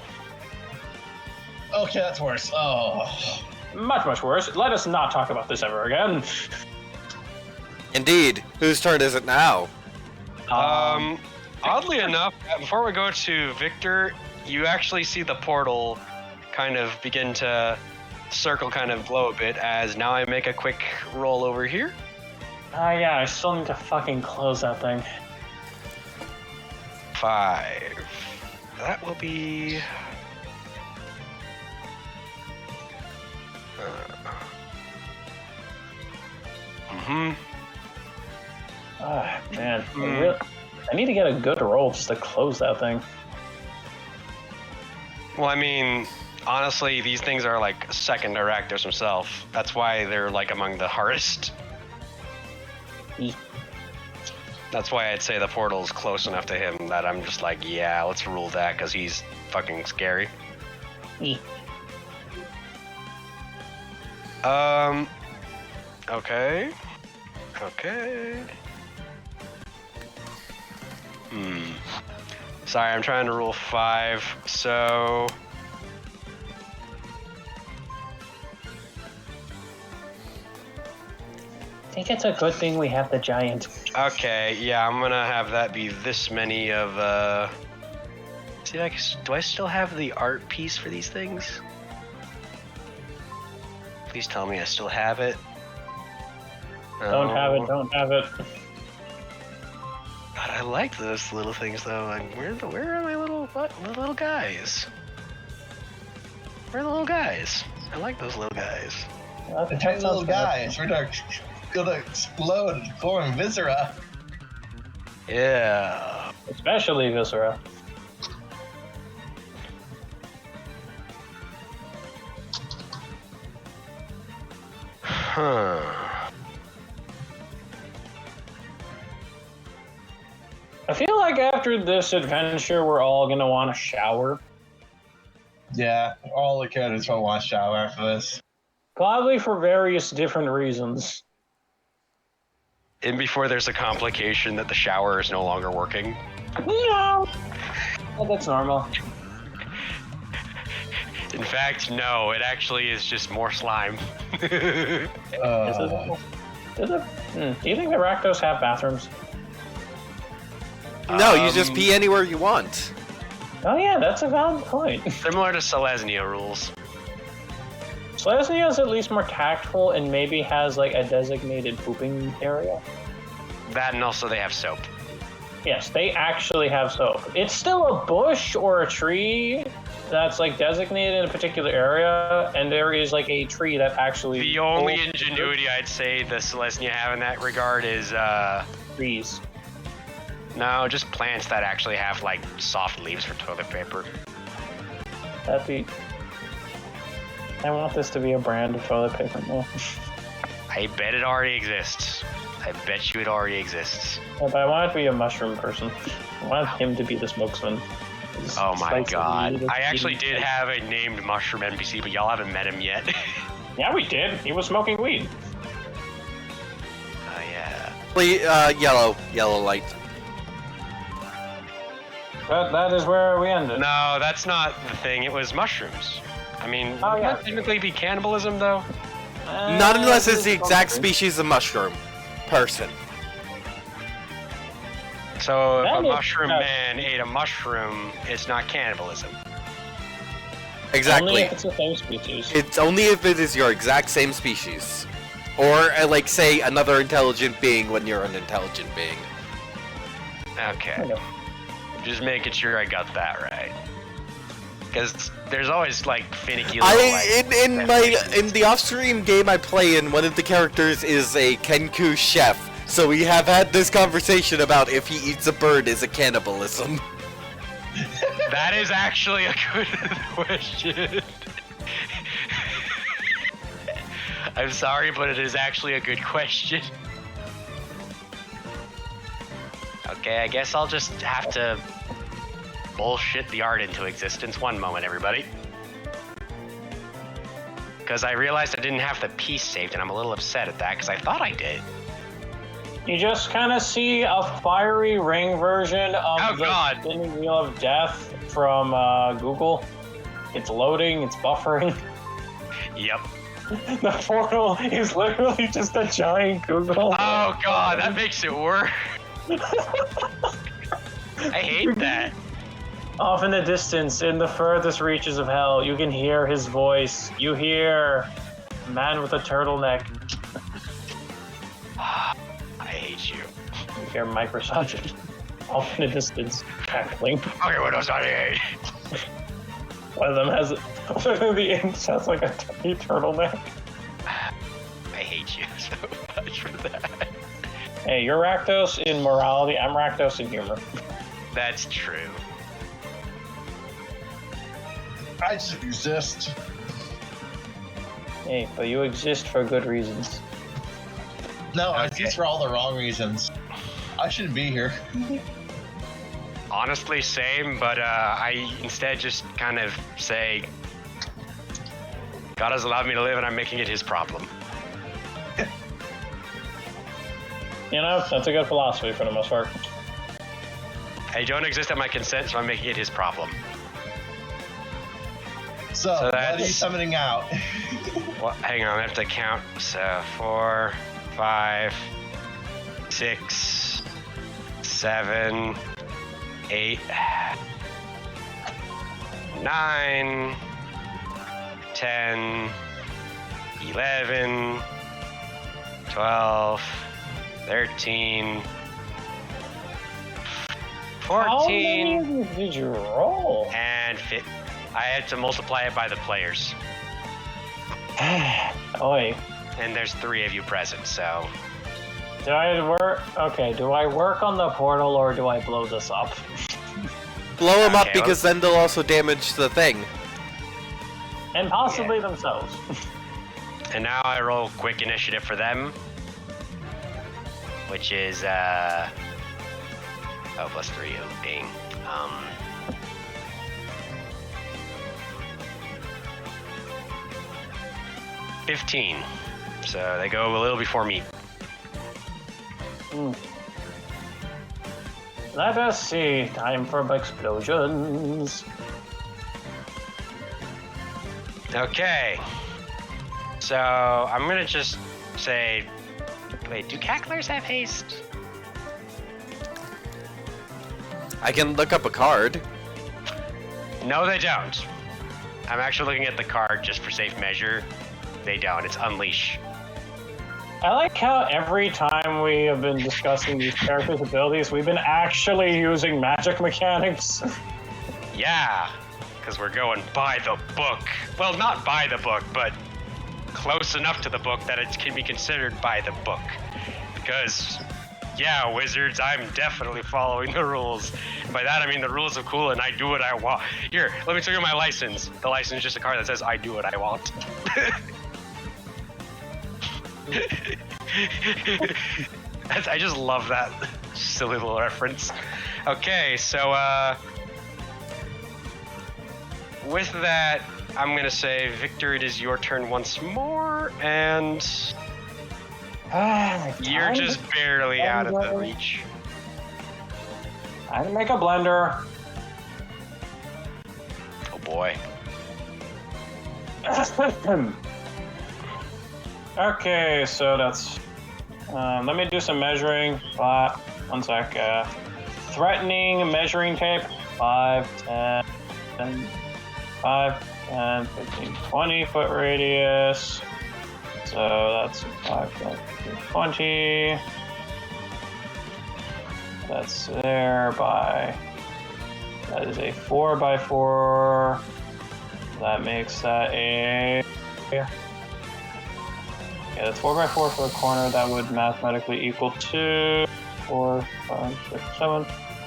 Okay, that's worse. Oh. Much, much worse. Let us not talk about this ever again. Indeed. Whose turn is it now? Oddly enough, before we go to Victor, you actually see the portal kind of begin to circle, kind of glow a bit, as now I make a quick roll over here. Yeah, I still need to fucking close that thing. 5. That will be... Man. I need to get a good roll just to close that thing. Well, I mean, honestly, these things are like second to Rakdos himself. That's why they're like among the hardest. That's why I'd say the portal is close enough to him that I'm just like, yeah, let's rule that because he's fucking scary. Okay. Okay. Sorry, I'm trying to rule 5, so... I think it's a good thing we have the giant. Okay, yeah, I'm gonna have that be this many of, See, like, do I still have the art piece for these things? Please tell me I still have it. Don't have it, don't have it. God, I like those little things though. Like, where are my little little guys? Where are the little guys? I like those little guys. The tiny little guys. We're gonna explode forming viscera. Yeah. Especially Viscera. Huh. I feel like after this adventure, we're all gonna want to shower. Yeah, all the characters will want to shower after this. Probably for various different reasons. And before there's a complication that the shower is no longer working. No! Oh, that's normal. In fact, no, it actually is just more slime. Is it? Do you think the Rakdos have bathrooms? No, you just pee anywhere you want. Oh yeah, that's a valid point. Similar to Selesnya rules. Selesnya is at least more tactful and maybe has like a designated pooping area. That and also they have soap. Yes, they actually have soap. It's still a bush or a tree that's like designated in a particular area, and there is like a tree that actually... The only ingenuity I'd say the Selesnya have in that regard is, trees. No, just plants that actually have, like, soft leaves for toilet paper. That'd be... I want this to be a brand of toilet paper now. I bet it already exists. I bet you it already exists. Yeah, but I want it to be a mushroom person. I want him to be the spokesman. Oh my god. I actually did have a named mushroom NPC, but y'all haven't met him yet. Yeah, we did. He was smoking weed. Oh yeah. Yellow light. But that is where we ended. No, that's not the thing. It was mushrooms. I mean, Oh, wouldn't yeah. that technically be cannibalism, though? Not unless it's the exact something. species of mushroom. Person. So if That a is- mushroom man ate a mushroom, it's not cannibalism. Exactly. Only if it's the same species. It's only if it is your exact same species. Or, like, say, another intelligent being when you're an intelligent being. Okay. Okay. Just making sure I got that right. Because there's always, like, finicky little, In the off-stream game I play in, one of the characters is a Kenku chef. So we have had this conversation about if he eats a bird is a cannibalism. That is actually a good question. I'm sorry, but it is actually a good question. Okay, I guess I'll just have to bullshit the art into existence. One moment, everybody. Because I realized I didn't have the piece saved, and I'm a little upset at that, because I thought I did. You just kind of see a fiery ring version of the spinning wheel of death from Google. It's loading, it's buffering. Yep. The portal is literally just a giant Google. Oh god, that makes it worse. I hate that. Off in the distance, in the furthest reaches of hell, you can hear his voice. You hear man with a turtleneck. I hate you. You hear Microsoft off in the distance, cackling. Okay, Windows 98. One of them has, one of the imps has like a tiny turtleneck. I hate you so much for that. Hey, you're Rakdos in morality, I'm Rakdos in humor. That's true. I just exist. Hey, but you exist for good reasons. No, I Okay. exist for all the wrong reasons. I shouldn't be here. Honestly, same, but I instead just kind of say, God has allowed me to live, and I'm making it his problem. You know, that's a good philosophy for the most part. I don't exist at my consent, so I'm making it his problem. So what are you summoning out? Well, hang on, I have to count. So 4, 5, 6, 7, 8, 9, 10, 11, 12, 13, 14. How many did you roll? And I had to multiply it by the players. Oi. And there's 3 of you present, so... Do I work? Okay, do I work on the portal or do I blow this up? Blow them up Okay, because then they'll also damage the thing. And possibly themselves. And now I roll quick initiative for them. Which is, oh, +3, oh, dang. 15. So they go a little before me. Let us see. Time for explosions. Okay. So I'm gonna just say, wait, do cacklers have haste? I can look up a card. No, they don't. I'm actually looking at the card just for safe measure. They don't. It's Unleash. I like how every time we have been discussing these characters' abilities, we've been actually using magic mechanics. Yeah, because we're going by the book. Well, not by the book, but close enough to the book that it can be considered by the book. Because, yeah, wizards, I'm definitely following the rules. By that, I mean the rules of cool and I do what I want. Here, let me tell you my license. The license is just a card that says I do what I want. I just love that silly little reference. Okay, so with that, I'm gonna say, Victor, it is your turn once more, and you're just barely out of the reach. Time to make a blender. Oh boy. Okay, so that's... let me do some measuring. 1 sec. Threatening measuring tape. 5, 10, 5, 10, 15, 20 foot radius. So that's 5, 10, 15, 20. That's there by... That is a 4 by 4. That makes that a... Yeah, that's 4 by 4 for the corner. That would mathematically equal 2, 4, 5, 6, 7.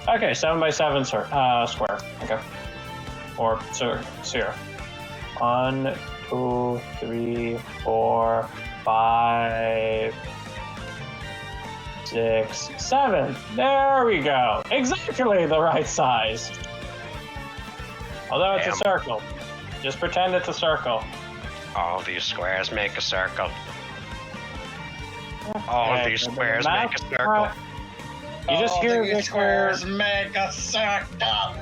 Okay, 7 by 7 square. Okay. Or sphere. 1, 2, 3, 4, 5, 6, 7. There we go. Exactly the right size. Although it's a circle. Just pretend it's a circle. All these squares make a circle. All of these squares make a circle. You just hear Victor. Squares make a circle.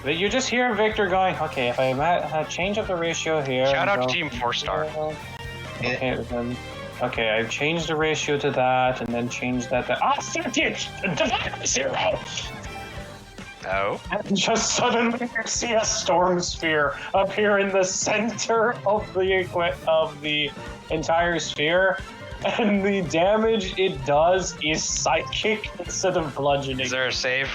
But you just hear Victor going, okay, if I change up the ratio here. Shout out to Team 4-star. Okay, I've changed the ratio to that, and then changed that to 30 divided by 0. Oh. And just suddenly you see a storm sphere appear in the center of the entire sphere, and the damage it does is psychic instead of bludgeoning. Is there a save?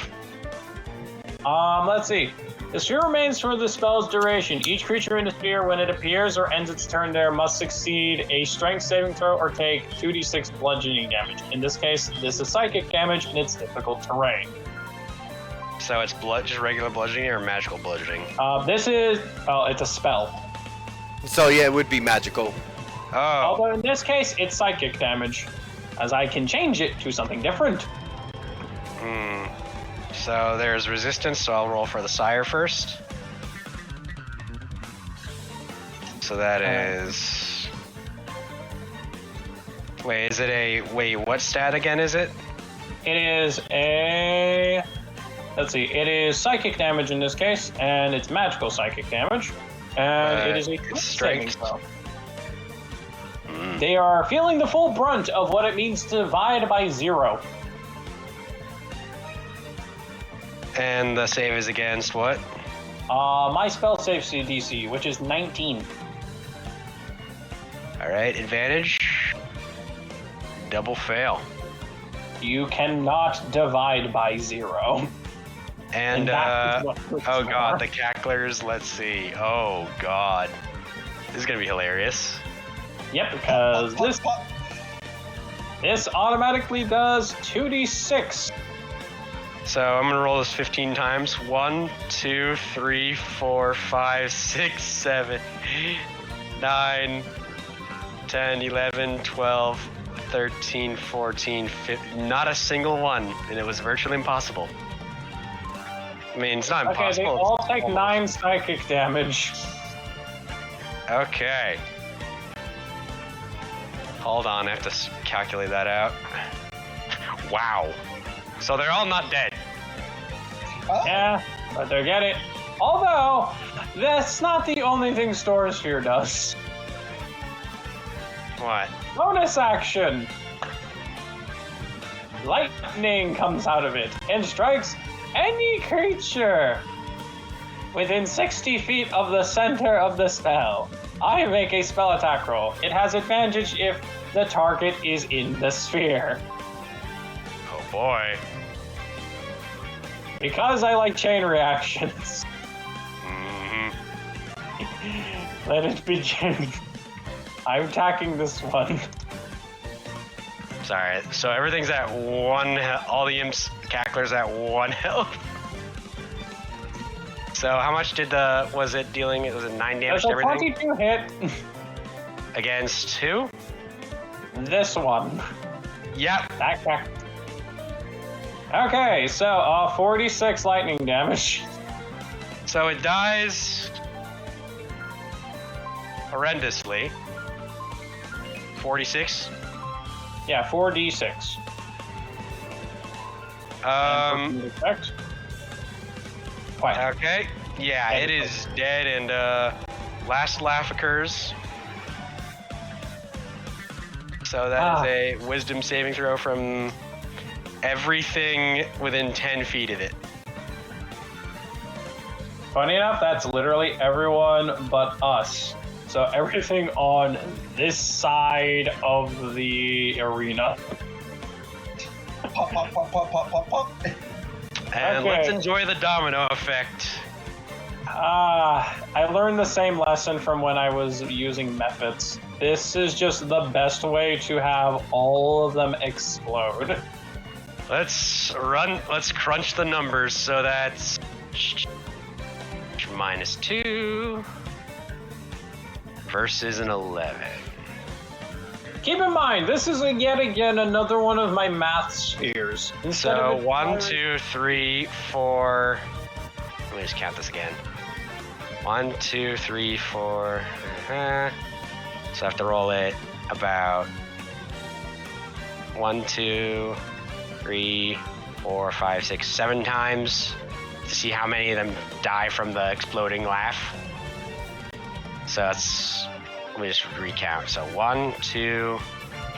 Let's see. The sphere remains for the spell's duration. Each creature in the sphere, when it appears or ends its turn there, must succeed a strength saving throw or take 2d6 bludgeoning damage. In this case, this is psychic damage and it's difficult terrain. So it's just regular bludgeoning or magical bludgeoning? This is... Oh, it's a spell. So yeah, it would be magical. Oh. Although in this case, it's psychic damage, as I can change it to something different. So there's resistance, so I'll roll for the sire first. So that is. Wait, is it a. Wait, what stat again is it? It is a. Let's see. It is psychic damage in this case, and it's magical psychic damage, and it is a it's saving strength. throw. They are feeling the full brunt of what it means to divide by 0. And the save is against what? My spell save DC, which is 19. Alright, advantage. Double fail. You cannot divide by 0. And, that is what oh hurts god, more. the cacklers, let's see. Oh god. This is gonna be hilarious. Yep, because this Pop. this automatically does 2d6. So I'm gonna roll this 15 times. 1, 2, 3, 4, 5, 6, 7, 9, 10, 11, 12, 13, 14, 15. Not a single one, and it was virtually impossible. I mean, it's not Okay, impossible. they it's all take almost. 9 psychic damage. Okay. Hold on, I have to calculate that out. Wow. So they're all not dead. Oh, Yeah, but they get it. Although, that's not the only thing Storm Sphere does. What? Bonus action! Lightning comes out of it and strikes any creature within 60 feet of the center of the spell. I make a spell attack roll. It has advantage if the target is in the sphere. Oh boy. Because I like chain reactions, hmm let it begin. I'm attacking this one. Sorry. So everything's at 1. All the imps, cacklers at 1 health. So how much did was it dealing? Was it 9 damage There's to a everything? 22 hit. Against who? This one. Yep. That guy. Okay, so 46 lightning damage. So it dies horrendously. 46. Yeah, 4d6. And effect. Quiet. Okay. Yeah, it is dead, and last laugh occurs. So that is a wisdom saving throw from everything within 10 feet of it. Funny enough, that's literally everyone but us. So everything on this side of the arena. pop, pop, pop, pop, pop, pop, pop. And Okay. let's enjoy the domino effect. I learned the same lesson from when I was using methods. This is just the best way to have all of them explode. Let's crunch the numbers. So that's -2 versus an 11. Keep in mind, this is yet again another one of my math spheres. Instead So of it 1, firing- 2, 3, 4. Let me just count this again. 1, 2, 3, 4. So I have to roll it about 1, 2, 3, 4, 5, 6, 7 times to see how many of them die from the exploding laugh. So that's. Let me just recount. So 1, 2,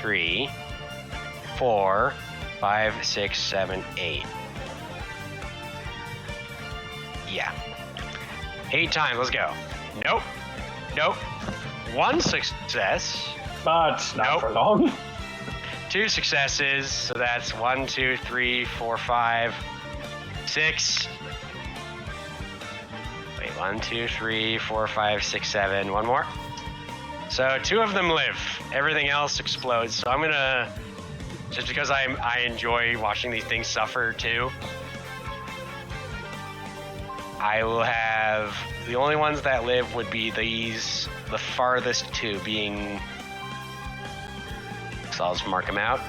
3, 4, 5, 6, 7, 8. Yeah. 8 times. Let's go. Nope. Nope. 1 success. But not Nope. for long. 2 successes. So that's 1, 2, 3, 4, 5, 6. Wait, 1, 2, 3, 4, 5, 6, 7. One more. So 2 of them live. Everything else explodes. So I'm gonna, just because I enjoy watching these things suffer too, I will have, the only ones that live would be these, the farthest 2 being, so I'll just mark them out.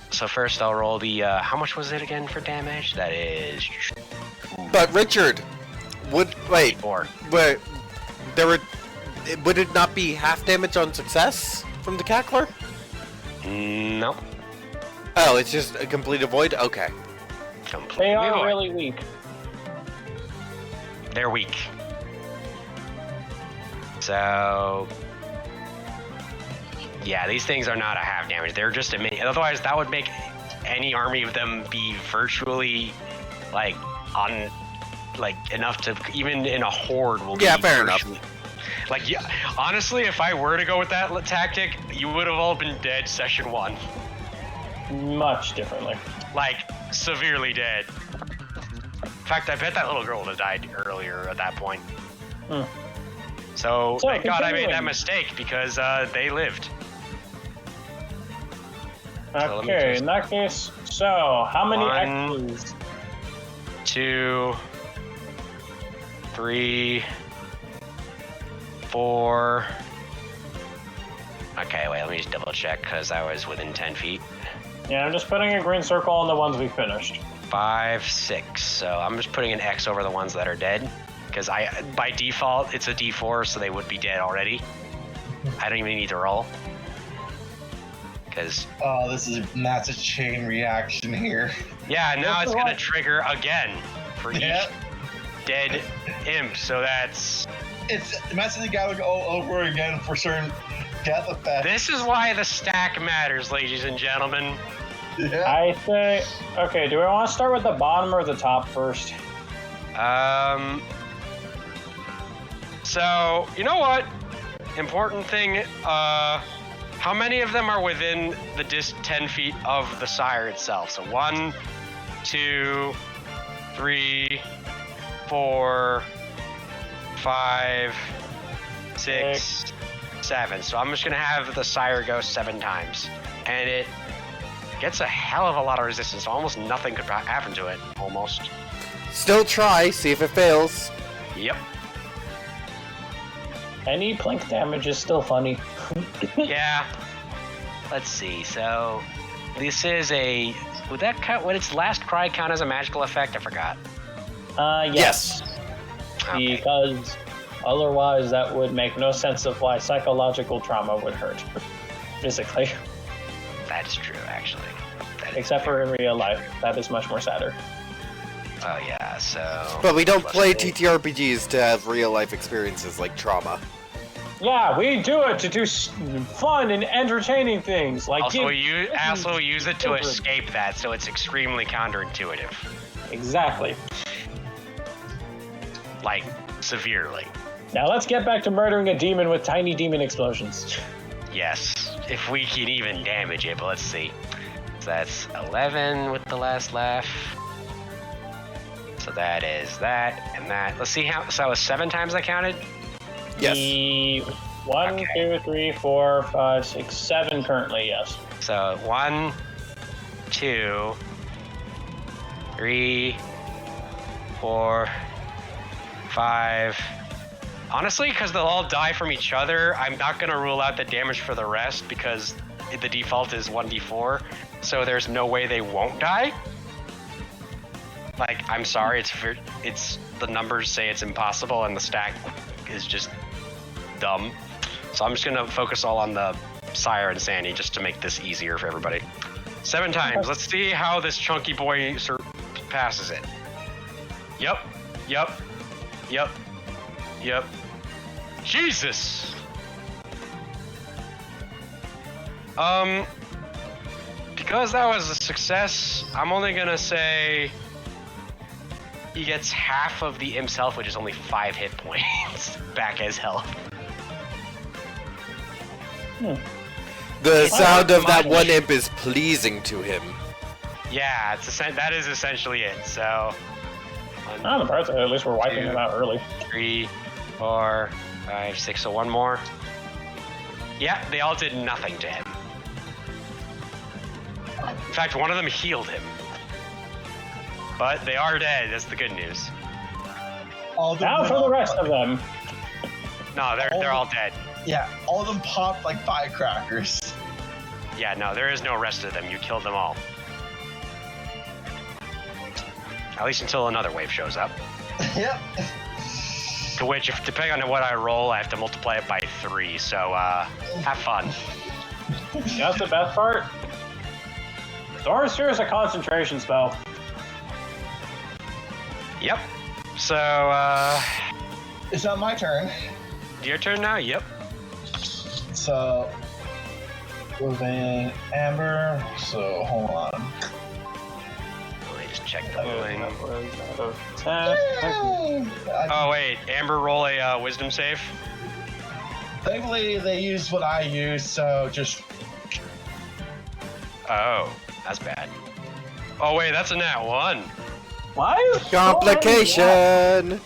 So first I'll roll the, how much was it again for damage? That is But Richard, wait, 4. there were would it not be half damage on success from the cackler? No. Oh, it's just a complete avoid? Okay. Completely They are void. really weak. They're weak. So, yeah, these things are not a half damage. They're just a mini. Otherwise, that would make any army of them be virtually, like, enough to, even in a horde will be. Yeah, fair enough. Like, yeah, honestly, if I were to go with that tactic, you would have all been dead session 1. Much differently. Like, severely dead. In fact, I bet that little girl would have died earlier at that point. Hmm. So thank God I made that continuing. mistake because they lived. So let me Okay, just- in that case, so how many One. X's? 2, 3, 4. Okay, wait, let me just double check because I was within 10 feet. Yeah, I'm just putting a green circle on the ones we finished. 5, 6. So I'm just putting an X over the ones that are dead because by default it's a D4, so they would be dead already. I don't even need to roll because Oh, this is that's a chain reaction here. yeah, now That's it's the gonna one. trigger again for Yeah. each dead imp. So that's It's messing the guy all over again for certain death effects. this is why the stack matters, ladies and gentlemen. Yeah. I say, okay, do we want to start with the bottom or the top first? So you know what? Important thing. How many of them are within the 10 feet of the sire itself? So 1, 2, 3, 4, 5, 6, 7. So I'm just gonna have the sire go 7 times, and it gets a hell of a lot of resistance. So almost nothing could happen to it. Almost. Still try, see if it fails. Yep. Any plink damage is still funny. Yeah. Let's see. So this is a. Would that count? Would its last cry count as a magical effect? I forgot. Yes. Okay. Because otherwise that would make no sense of why psychological trauma would hurt. Physically. That's true, actually. That is Except for in real life. That is much more sadder. Oh yeah. So. But we don't let's play see. TTRPGs to have real life experiences like trauma. Yeah, we do it to do fun and entertaining things. Like Also, give- you also use it to children. escape that, so it's extremely counterintuitive. Exactly. Like severely. Now let's get back to murdering a demon with tiny demon explosions. Yes, if we can even damage it, but let's see. So that's 11 with the last laugh. So that is that and that. Let's see how. So that was 7 times I counted. Yes. The 1, Okay. 2, 3, 4, 5, 6, 7 currently, yes. So 1, 2, 3, 4, 5. Honestly, because they'll all die from each other, I'm not gonna rule out the damage for the rest because the default is 1d4. So there's no way they won't die. Like, I'm sorry, it's the numbers say it's impossible, and the stack is just dumb. So I'm just gonna focus all on the Sire and Sandy just to make this easier for everybody. 7 times. Let's see how this chunky boy passes it. Yep. Yep. Yep. Yep. Jesus. Because that was a success, I'm only gonna say he gets half of the imp's health, which is only 5 hit points back as health. The sound of that much. one imp is pleasing to him. Yeah, that is essentially it. So, On the bright side, at least we're wiping Two. them out early. 3, 4, 5, 6. So one more. Yeah, they all did nothing to him. In fact, one of them healed him. But they are dead. That's the good news. All of them Now went for the off rest like- of them. No, they're all dead. Yeah, all of them popped like firecrackers. Yeah, no, there is no rest of them. You killed them all. At least until another wave shows up. Yep. To which, if depending on what I roll, I have to multiply it by 3. So have fun. That's the best part. Storm Sphere is a concentration spell. Yep. So It's not my turn. your turn now. Yep. So, moving Amber. So, hold on. Let me just check the thing. That was out of 10. Yay! Oh wait, Amber, roll a wisdom save. Thankfully, they used what I used, so just. Oh, that's bad. Oh wait, that's a nat 1. Why is Complication!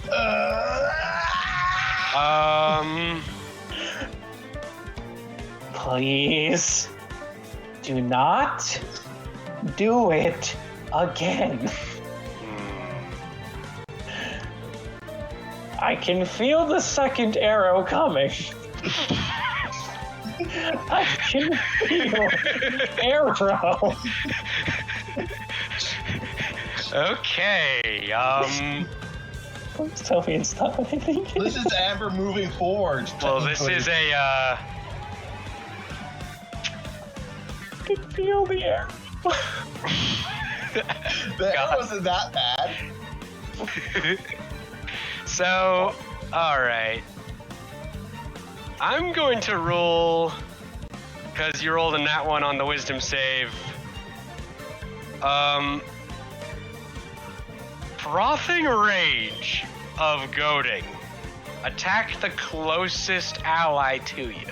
Please do not do it again. I can feel the second arrow coming. I can feel the arrow. Okay. Please tell me it's not what I think. This is Amber moving forward. Well, this is a I can feel the arrow. The arrow wasn't that bad. So, alright. I'm going to roll, because you rolled a nat 1 on the wisdom save. Frothing Rage of Goading. Attack the closest ally to you.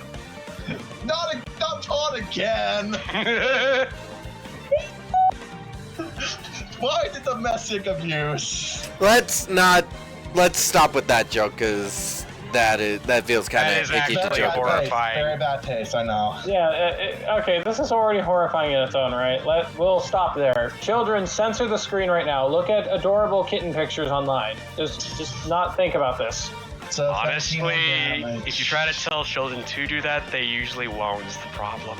Not Todd again. Why did the domestic abuse? Let's stop with that joke, because that feels kind That of is icky to actually joke about. horrifying. Very bad taste, I know. Yeah, okay, this is already horrifying in its own right. We'll stop there. Children, censor the screen right now. Look at adorable kitten pictures online. Just not think about this. So Honestly, 13 damage. if you try to tell children to do that, they usually won't. Is the problem.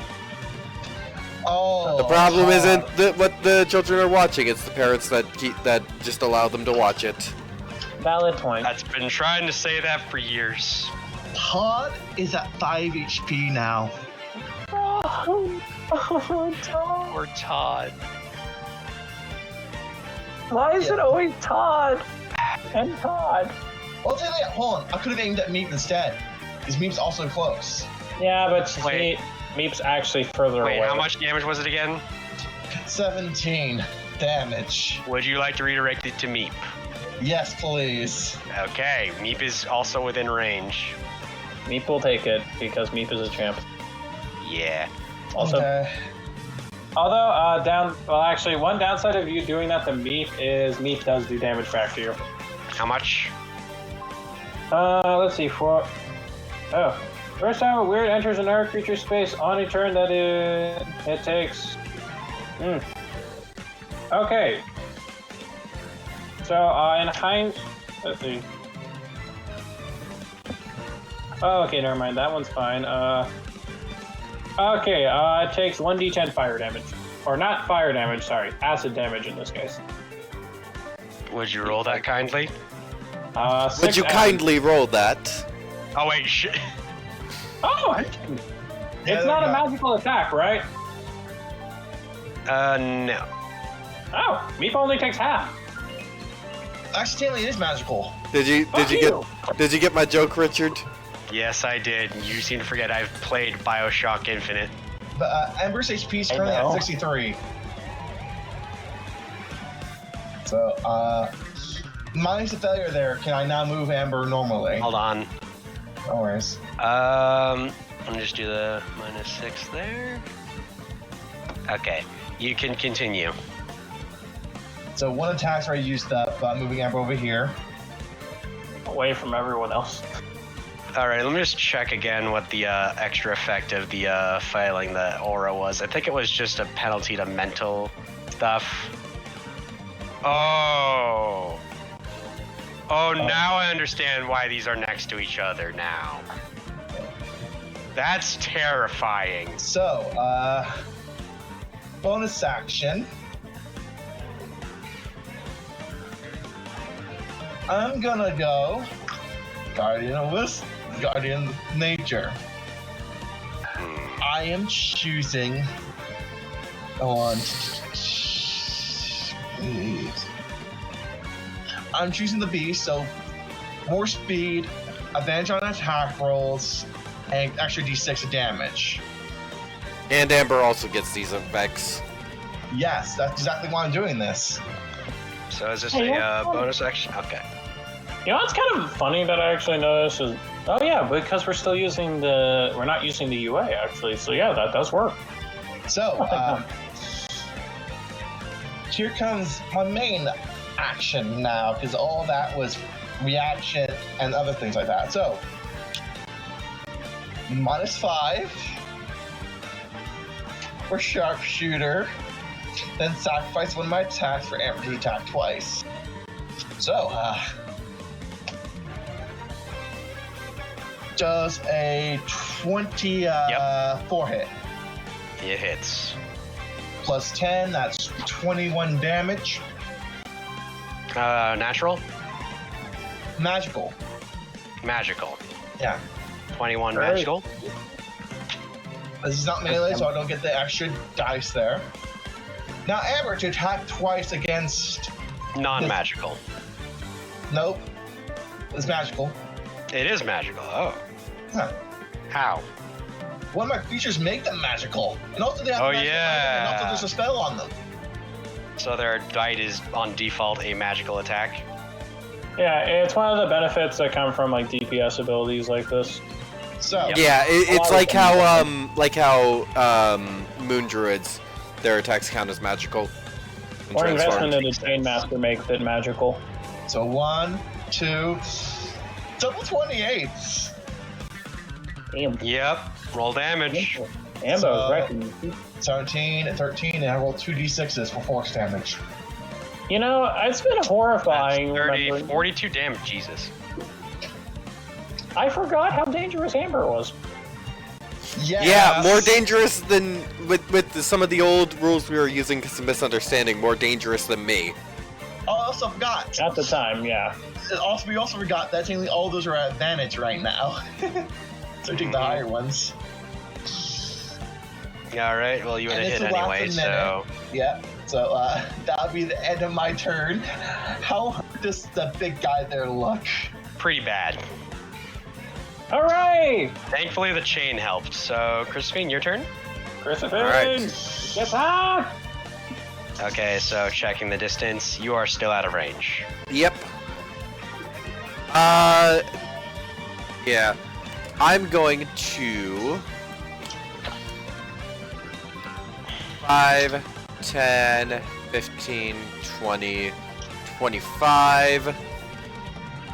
Oh, The problem isn't what the children are watching; it's the parents that just allow them to watch it. Valid point. That's been trying to say that for years. Todd is at 5 HP now. Oh, Todd. Or Todd. Why is it always Todd? And Todd. Well, tell you that. Hold on. I could have aimed at Meep instead. Because Meep's also close. Yeah, but Wait. Meep's actually further Wait, away. how much damage was it again? 17 damage. Would you like to redirect it to Meep? Yes, please. Okay, Meep is also within range. Meep will take it because Meep is a champ. Yeah. Also, Okay. although actually, one downside of you doing that to Meep is Meep does do damage back to you. How much? Let's see. First time a weird enters another creature's space on a turn that it takes. Okay. So let's see. Oh, okay, never mind. That one's fine. Okay. It takes 1d10 fire damage, or not fire damage. Sorry, acid damage in this case. Would you roll that kindly? Would 6 you acid. kindly roll that? Oh wait, shit. Oh, it's not a magical attack, right? No. Oh, Meep only takes half. Accidentally, it is magical. Did you get my joke, Richard? Yes, I did. You seem to forget I've played Bioshock Infinite. But Ember's HP is I currently know. at 63. So, minus a failure there, can I now move Amber normally? Hold on. No worries. Let me just do the -6 there. Okay, you can continue. So one attack's already used up, moving Amber over here. Away from everyone else. All right, let me just check again what the extra effect of the failing the aura was. I think it was just a penalty to mental stuff. Oh, now I understand why these are next to each other now. That's terrifying. So, bonus action. I'm gonna go Guardian of Wisdom, Guardian of Nature. I am choosing on. I'm choosing the beast, so more speed, advantage on attack rolls, and extra d6 of damage. And Amber also gets these effects. Yes, that's exactly why I'm doing this. So is this Hey, a bonus action? Okay. You know, it's kind of funny that I actually noticed is, oh yeah, because we're not using the UA actually. So yeah, that does work. So, here comes my main action now, because all that was reaction and other things like that. So, -5 for sharpshooter, then sacrifice one of my attacks for Amber to attack twice. So, does a 24 hit. It hits. Plus 10, that's 21 damage. Natural? Magical. Magical. Yeah. 21 Alright. magical. This is not melee, so I don't get the extra dice there. Now, Amber to attack twice against. Non-magical. Nope. It's magical. It is magical. Oh. Huh. How? One of my features make them magical. And also they have Oh, magical yeah. item, and also there's a spell on them. So their bite is on default a magical attack. Yeah, it's one of the benefits that come from like DPS abilities like this. So, Yep. Yeah, it's lot like of how moon druids, their attacks count as magical. and Or investment transformed. in the Chain Master makes it magical. so 1, 2, double 28s. Damn. Yep. Roll damage. Ambo's So- wrecking. 17 and 13, and I roll 2d6s for force damage. You know, it's been That's horrifying. 30, remembering- 42 damage. Jesus. I forgot how dangerous Amber was. Yeah, more dangerous than with some of the old rules we were using because of misunderstanding. More dangerous than me. I also forgot. At the time, yeah. We also forgot that technically all those are at advantage right now. So take the higher ones. Yeah, all right. Well, you would And have hit it's a anyway, last so Yeah. So that'll be the end of my turn. How hurt does the big guy there look? pretty bad. Hooray! Thankfully, the chain helped. So, Christine, your turn. Christopher! Alright. Get back! Okay, so checking the distance, you are still out of range. Yep. Yeah. I'm going to 5, 10, 15, 20, 25,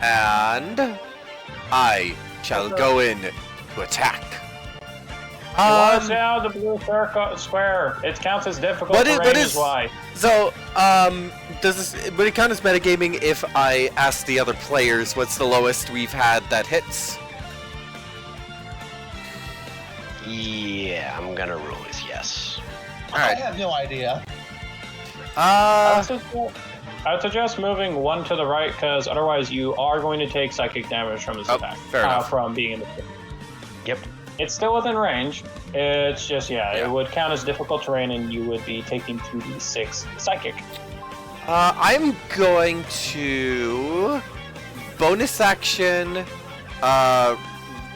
and I shall go in to attack. Watch out, the blue square. It counts as difficult What terrain is- is why. So, does this would it count as metagaming if I ask the other players what's the lowest we've had that hits? Yeah, I'm gonna rule as yes. I Alright. have no idea. I would suggest moving one to the right, because otherwise you are going to take psychic damage from this Oh, attack. fair enough. From being in the Yep. It's still within range. It's just, Yeah. it would count as difficult terrain, and you would be taking 2d6 psychic. I'm going to bonus action,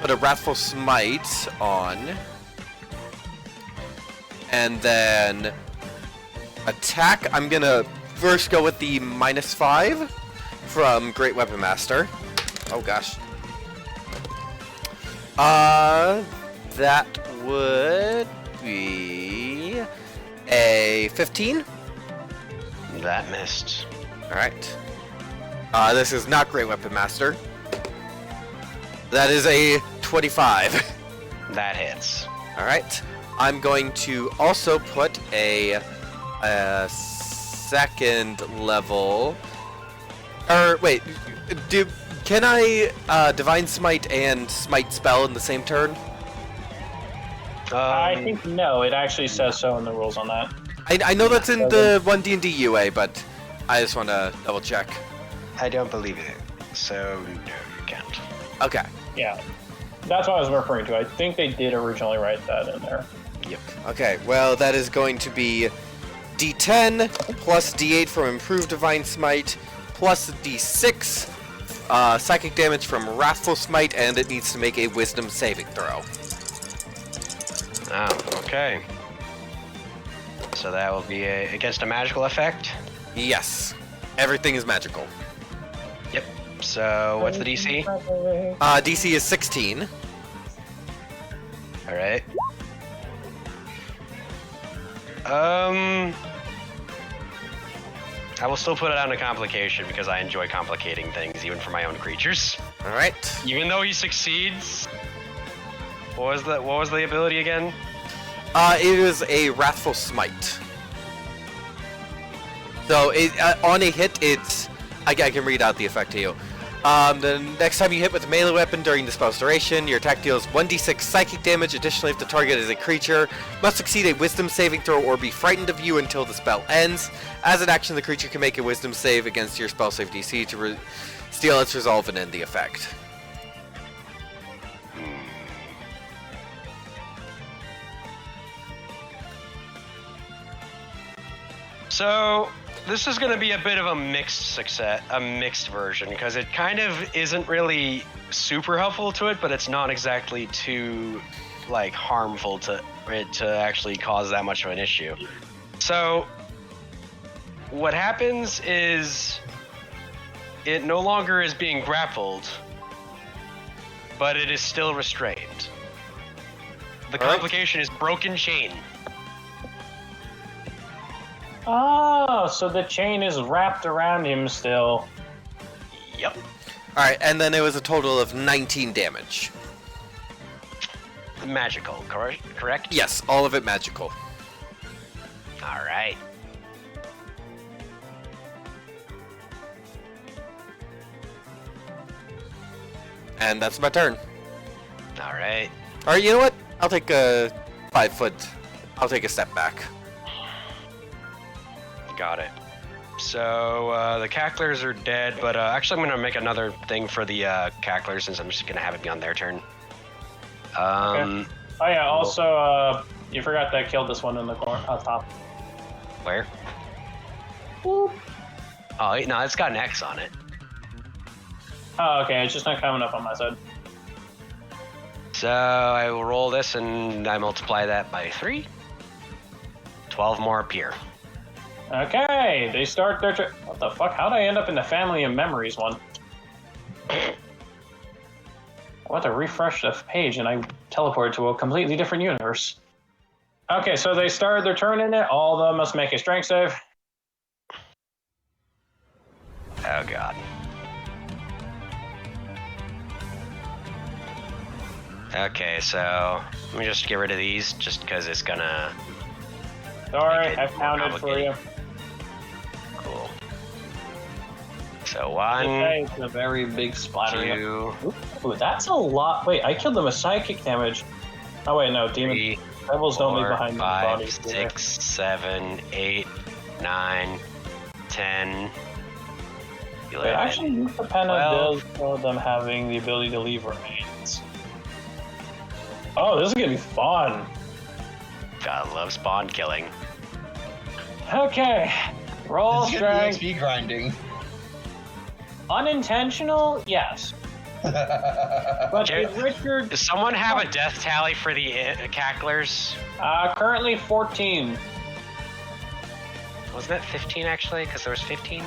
put a Wrathful Smite on, and then attack. I'm gonna first go with the -5 from Great Weapon Master. Oh gosh. That would be a 15. That missed. Alright. This is not Great Weapon Master. That is a 25. That hits. Alright. I'm going to also put a second level. Or, wait. Can I Divine Smite and Smite Spell in the same turn? I think no, it actually says so in the rules on that. I know that's in the 1D&D UA, but I just want to double check. I don't believe it. So, no, you can't. Okay. Yeah. That's what I was referring to. I think they did originally write that in there. Yep. Okay, well, that is going to be D10 plus D8 from Improved Divine Smite plus D6 psychic damage from Wrathful Smite, and it needs to make a Wisdom saving throw. Oh, okay. So that will be against a magical effect? Yes. Everything is magical. Yep. So what's the DC? DC is 16. Alright. I will still put it on a complication because I enjoy complicating things, even for my own creatures. Alright. Even though he succeeds. What was the ability again? It is a Wrathful Smite. So, on a hit, it's... I can read out the effect to you. The next time you hit with a melee weapon during the spell's duration, your attack deals 1d6 psychic damage. Additionally, if the target is a creature, must succeed a Wisdom saving throw or be frightened of you until the spell ends. As an action, the creature can make a Wisdom save against your spell save DC to steal its resolve and end the effect. So this is going to be a bit of a mixed version, because it kind of isn't really super helpful to it, but it's not exactly too harmful to it to actually cause that much of an issue. So what happens is it no longer is being grappled, but it is still restrained. The complication is broken chain. Oh, so the chain is wrapped around him still. Yep. Alright, and then it was a total of 19 damage. Magical, correct? Yes, all of it magical. Alright. And that's my turn. Alright. Alright, you know what? I'll take a 5 foot. I'll take a step back. Got it. So the cacklers are dead, but actually I'm going to make another thing for the cacklers since I'm just going to have it be on their turn. Okay. Oh yeah, also, you forgot that I killed this one in the corner, on top. Where? Boop. Oh, no, it's got an X on it. Oh, okay, it's just not coming up on my side. So I will roll this and I multiply that by 3. 12 more appear. Okay, they start their turn. What the fuck? How'd I end up in the Family and Memories one? I went to refresh the page and I teleported to a completely different universe. Okay, so they started their turn in it. All of them must make a strength save. Oh god. Okay, so let me just get rid of these just because it's gonna... Sorry, I've counted for you. Cool. So 1, It's a very big splatter. 2, Ooh, that's a lot. Wait, I killed them with psychic damage. Oh wait, no, demon 3, devils don't leave 4, behind 5, their bodies. 6, 7, 8, 9, 10, 11. Wait, actually, use the pen 12. does show them having the ability to leave remains. Oh, this is gonna be fun. God love spawn killing. Okay, roll This is gonna strength. be XP grinding. Unintentional, yes. But Jer- if Richard, Does someone have a death tally for the cacklers? currently 14. Wasn't that 15 actually? Because there was 15?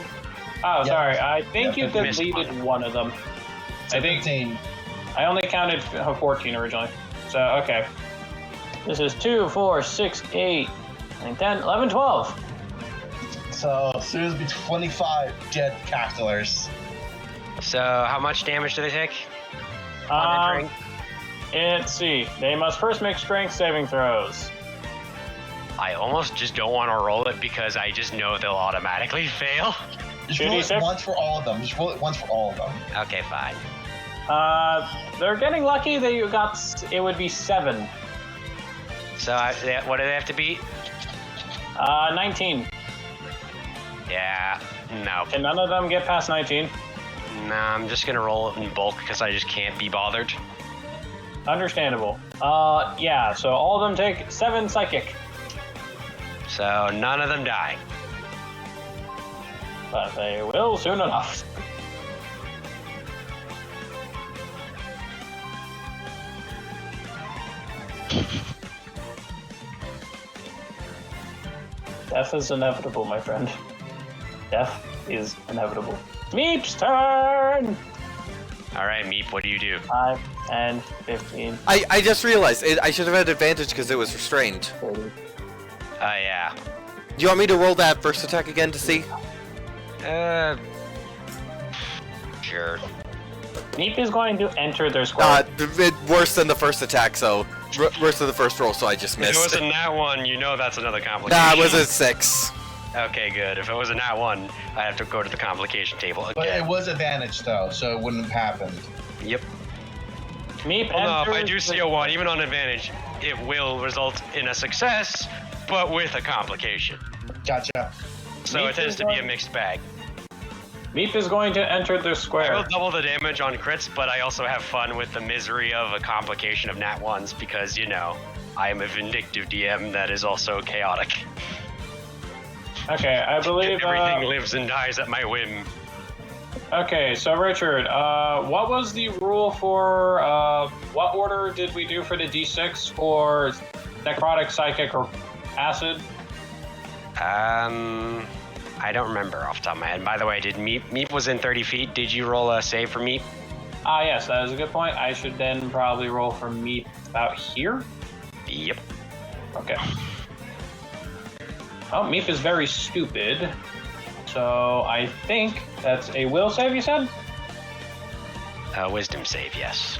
Oh, Yeah. sorry. I think Yeah, you missed deleted one of them. I think 17. I only counted 14 originally. So, okay. This is 2, 4, 6, 8, 9, 10, 11, 12. So soon as be 25 dead cacklers. So how much damage do they take on entering? Let's see. They must first make strength saving throws. I almost just don't want to roll it because I just know they'll automatically fail. Just Should roll he it say- once for all of them. Just roll it once for all of them. Okay, fine. They're getting lucky. They got. It would be 7. So what do they have to beat? 19. Yeah, no, Can none of them get past 19? Nah, I'm just gonna roll it in bulk because I just can't be bothered. Understandable. Yeah, so all of them take 7 psychic. So none of them die. But they will soon enough. Death is inevitable, my friend. Death is inevitable. Meep's turn! Alright, Meep, what do you do? 5 and 15. I just realized I should have had advantage because it was restrained. 30. Yeah. Do you want me to roll that first attack again to see? Sure. Meep is going to enter their square. Worse than the first attack, so worse than the first roll, so I just If it missed. wasn't that one, you know that's another complication. Nah, it was a 6. Okay, good. If it was a nat 1, I have to go to the complication table again. But it was advantage though, so it wouldn't have happened. Yep. Meep Well, no, if I enters do see a 1, even on advantage, it will result in a success, but with a complication. Gotcha. So Meep it tends is to be a going- mixed bag. Meep is going to enter their I square. will double the damage on crits, but I also have fun with the misery of a complication of nat 1s because, you know, I am a vindictive DM that is also chaotic. Okay, I believe. Everything lives and dies at my whim. Okay, so Richard, what was the rule for? What order did we do for the D6 for necrotic, psychic, or acid? I don't remember off the top of my head. By the way, did Meep was in 30 feet. Did you roll a save for Meep? Ah, yes, that is a good point. I should then probably roll for Meep about here. Yep. Okay. Oh, Meep is very stupid. So I think that's a will save, you said? Wisdom save, yes.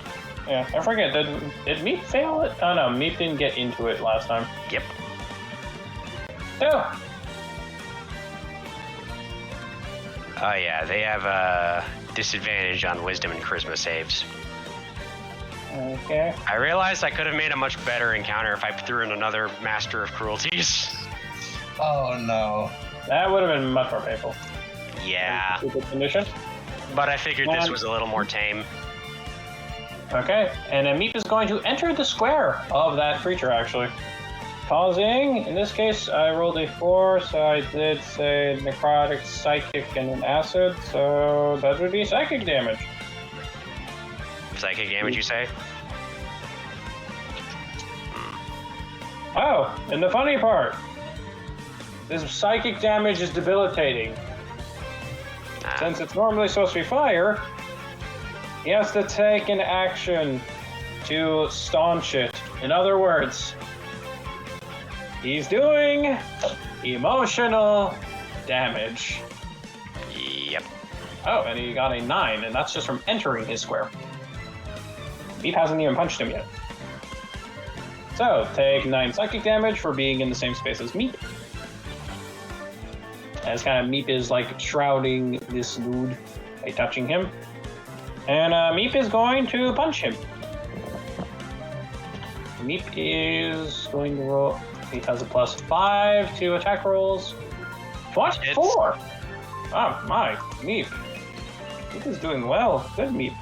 Yeah, I forget. Did Meep fail it? Oh no, Meep didn't get into it last time. Yep. Oh, Oh yeah, they have a disadvantage on wisdom and charisma saves. okay. I realized I could have made a much better encounter if I threw in another Master of Cruelties. Oh no. That would have been much more painful. Yeah, Stupid condition. but I figured this was a little more tame. Okay, and then Meep is going to enter the square of that creature, actually. Causing, in this case, I rolled a 4, so I did say necrotic, psychic, and an acid, so that would be psychic damage. Psychic damage, you say? Oh, and the funny part, this psychic damage is debilitating. Since it's normally supposed to be fire, he has to take an action to staunch it. In other words, he's doing emotional damage. Yep. Oh, and he got a 9, and that's just from entering his square. Meep hasn't even punched him yet. So, take 9 psychic damage for being in the same space as Meep. As kind of Meep is like shrouding this dude by touching him. And Meep is going to punch him. Meep is going to roll. He has a +5 to attack rolls. 24! Oh my, Meep. Meep is doing well. Good Meep.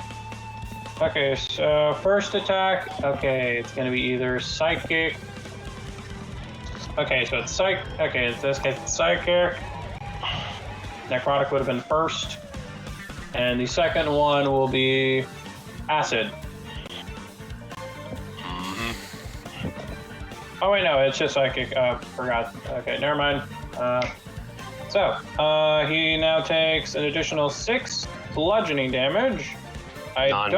Okay, so first attack. Okay, it's gonna be either psychic. Okay, so it's okay, in this case it's psychic. Necrotic would have been first. And the second one will be acid. Oh wait, no, it's just psychic. Forgot. Okay, never mind. He now takes an additional 6 bludgeoning damage. I don't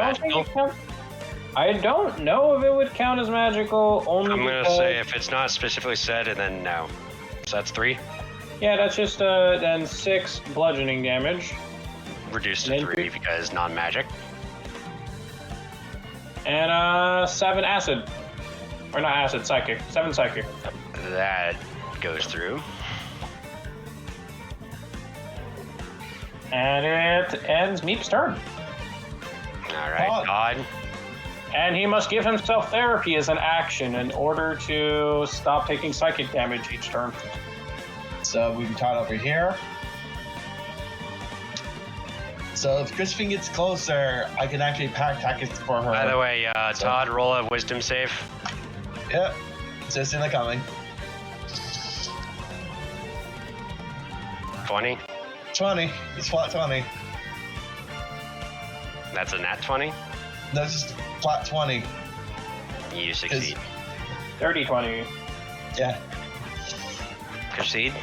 know if it would count as magical. Only I'm gonna because... say if it's not specifically said, and then no. So that's 3. Yeah, that's just then 6 bludgeoning damage. Reduced to Then 3 because non-magic. And 7 acid. Or not acid, psychic. 7 psychic. That goes through. And it ends Meep's turn. Alright, God. And he must give himself therapy as an action in order to stop taking psychic damage each turn. So we can taunt over here. So if Crispin gets closer, I can actually pack it for her. By the way, Todd, roll a wisdom save. Yep. So it's in the coming. 20. 20. It's flat 20. That's a nat 20. No, it's just flat 20. You succeed. Dirty 20. Yeah. Proceed.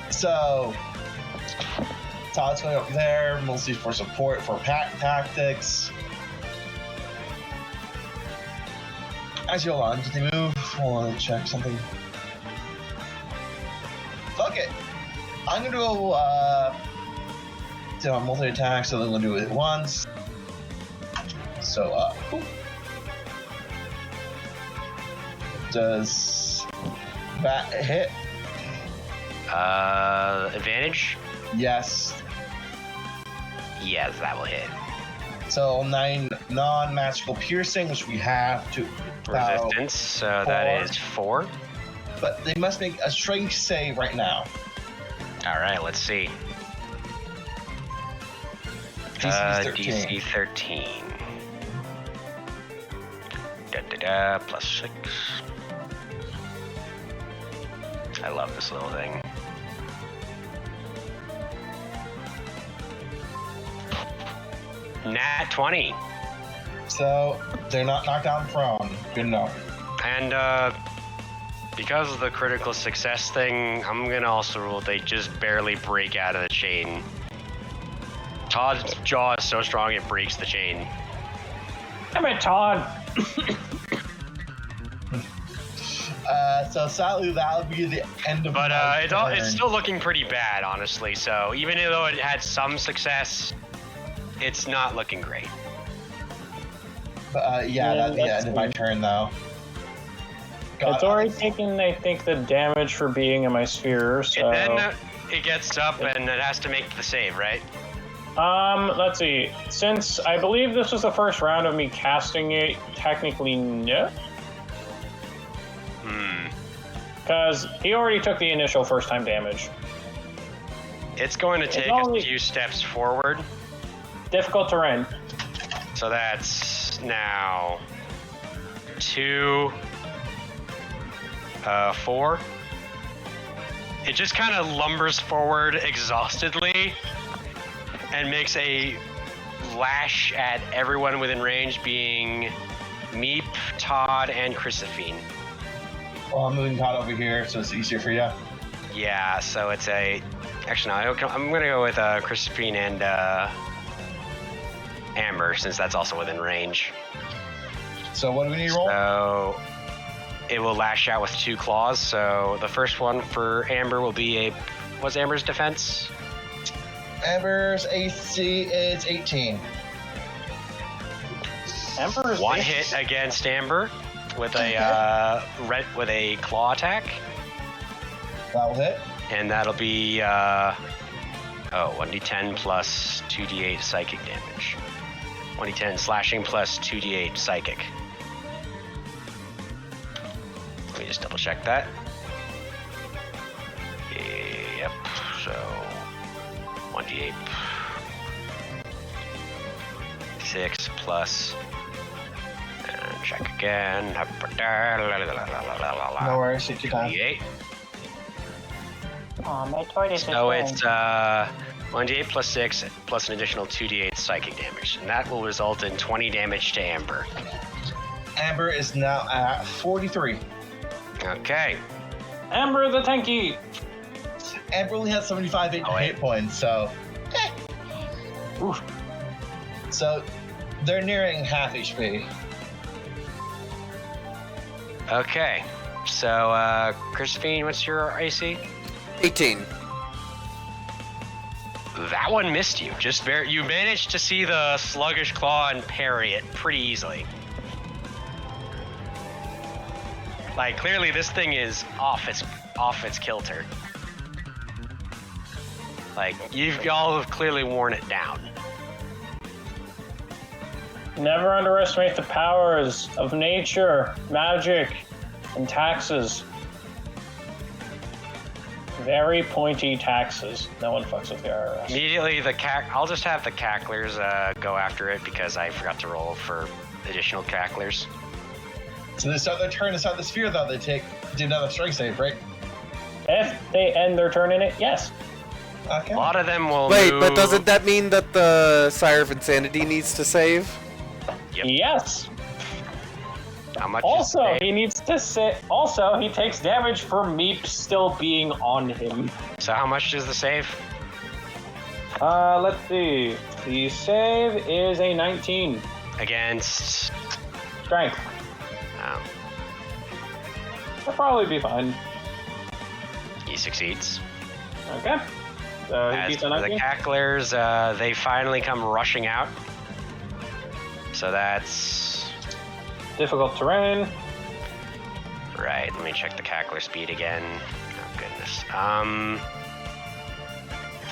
So Todd's going up there, mostly for support for pack tactics. Actually, hold on. Did they move? Hold on, check something. Fuck it. I'm gonna go do a multi-attack, so I'm gonna do it once. So does that hit? Advantage? Yes. Yes, that will hit. So 9 non-magical piercing, which we have to Resistance, so that is 4. But they must make a strength save right now. Alright, let's see. DC 13. DC 13. Plus 6. I love this little thing. Nat 20. So they're not knocked down prone. Good enough. And because of the critical success thing, I'm gonna also rule they just barely break out of the chain. Todd's jaw is so strong it breaks the chain. Damn it, Todd. So sadly, that would be the end of. But my turn. it's still looking pretty bad, honestly. So even though it had some success, it's not looking great. Yeah, that'd be the end of my turn, though. God, It's already taken, I think, the damage for being in my sphere, so... And then it gets up and it has to make the save, right? Let's see. Since I believe this was the first round of me casting it, technically no. Because he already took the initial first-time damage. It's going to take a few steps forward. Difficult terrain. So that's now 2, 4. It just kind of lumbers forward exhaustedly and makes a lash at everyone within range, being Meep, Todd, and Chrysophene. Well, I'm moving Todd over here, so it's easier for you. Yeah, so it's a... Actually, no, I'm going to go with Chrysophene and Amber, since that's also within range. So what do we need to roll? So it will lash out with 2 claws. So the first one for Amber will be a... What's Amber's defense? Amber's AC is 18. Emperor's One hit against Amber with a with a claw attack, That will hit. and that'll be 1d10 plus 2d8 psychic damage. 1d10 slashing plus 2d8 psychic. Let me just double check that. Yep. So 1d8 6 plus. And check again. No worries, take your time. 2d8. Aw, my tortoise is So dead. it's 1d8 plus 6 plus an additional 2d8 psychic damage, and that will result in 20 damage to Amber. Amber is now at 43. Okay. Amber the tanky! Amber only has 75 hit points, so... Oof. So, they're nearing half HP. Okay. So, Chrysophene, what's your AC? 18. That one missed you. You managed to see the sluggish claw and parry it pretty easily. Like, clearly this thing is off its kilter. Like, y'all have clearly worn it down. Never underestimate the powers of nature, magic, and taxes. Very pointy taxes. No one fucks with the IRS. Immediately, I'll just have the cacklers go after it because I forgot to roll for additional cacklers. So they start their turn inside the sphere, though. They do another strength save, right? If they end their turn in it, yes. Okay. A lot of them will Wait, move. but doesn't that mean that the Sire of Insanity needs to save? Yep. Yes. How much? Also, he needs to sit. Also, he takes damage for Meep still being on him. So how much is the save? Let's see. The save is a 19. Against. Strength. Um, That'll probably be fine. he succeeds. Okay. So he As keeps for a the 19. cacklers, they finally come rushing out. So that's Difficult terrain. right. Let me check the cackler speed again. Oh goodness.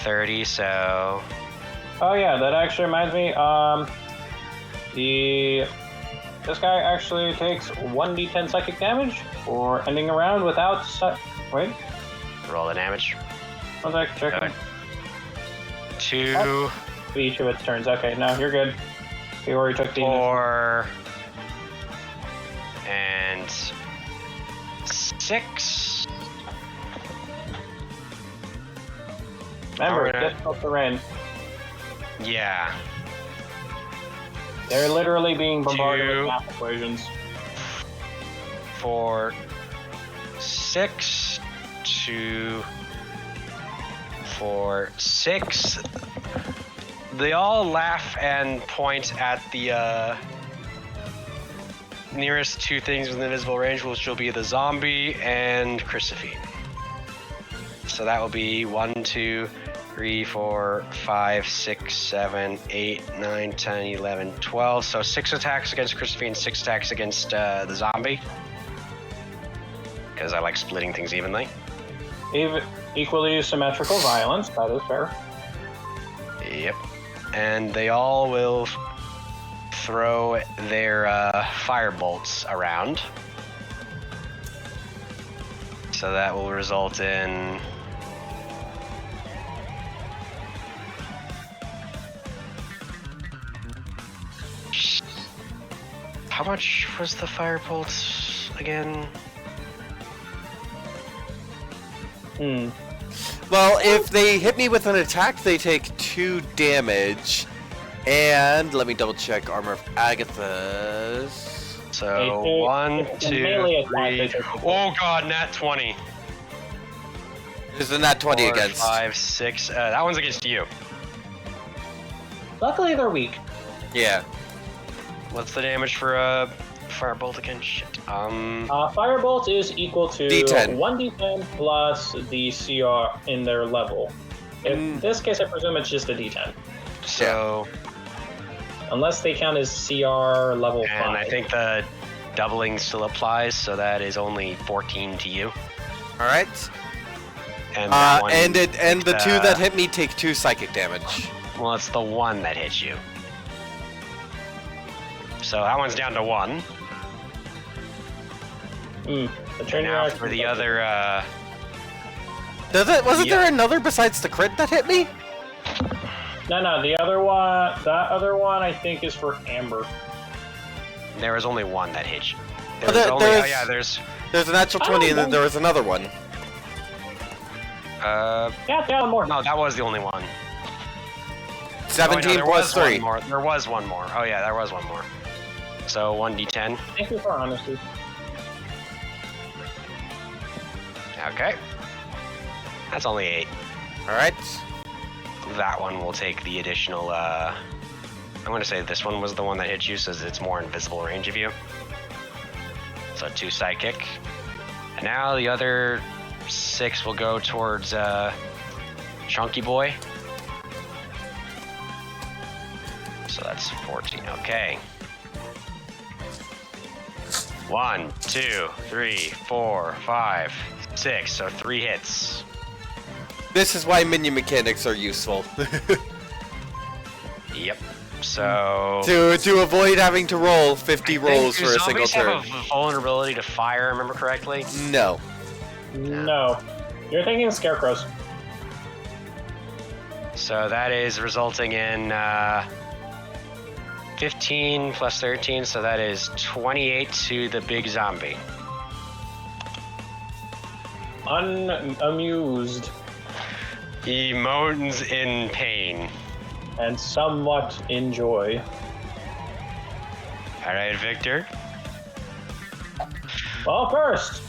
30. So Oh yeah, that actually reminds me. This guy actually takes 1d10 psychic damage for ending a round without. Wait, roll the damage. one sec, check. Okay. 2, Each of its turns. Okay, no, you're good. He already took the. 4, and 6. Remember, Alright. difficult terrain. Yeah. They're literally being bombarded 2, with math equations. 4, 6, 2, 4, 6. They all laugh and point at the nearest two things within invisible range, which will be the zombie and Chrysophene. So that will be 1, 2, 3, 4, 5, 6, 7, 8, 9, 10, 11, 12. So 6 attacks against Chrysophene, 6 attacks against the zombie. Because I like splitting things evenly. Equally symmetrical violence. That is fair. Yep. And they all will throw their fire bolts around. So that will result in how much was the fire bolts again? Well, if they hit me with an attack, they take 2 damage. And let me double check armor of Agatha's. So Hey, 1, it's a melee 2, attack, 3. they take the Oh god, nat 20. Isn't that 20 4, against? 5, 6. That one's against you. Luckily, they're weak. Yeah. What's the damage for a firebolt again? Shit. Firebolt is equal to D10. 1d10 plus the CR in their level. In this case, I presume it's just a d10. So, Unless they count as CR level 5. and I think the doubling still applies, so that is only 14 to you. All right. And that one, And the 2 that hit me take 2 psychic damage. well, it's the one that hits you. So that one's down to 1. The And turn now reaction for the does it. other, Wasn't Yep. there another besides the crit that hit me? No, the other one, that other one I think is for Amber. there was only one that hit you. Oh, There's only, there's- yeah, there's, There's a natural 20 and then there was another one. Yeah, down more. no, that was the only one. 17 there plus was 3. One more. There was one more. Oh yeah, there was one more. So 1d10. Thank you for honesty. Okay. That's only 8. All right. That one will take the additional, I'm going to say this one was the one that hit you, so it's more invisible range of you. So 2 psychic. And now the other 6 will go towards, Chunky Boy. So that's 14. Okay. 1, 2, 3, 4, 5, 6. So 3 hits. This is why minion mechanics are useful. Yep. So to avoid having to roll 50 rolls do for a single zombies turn. have a vulnerability to fire, remember correctly? No. No. You're thinking scarecrows. So that is resulting in 15 plus 13, so that is 28 to the big zombie. Unamused He moans in pain. and somewhat in joy. All right, Victor. Well, first,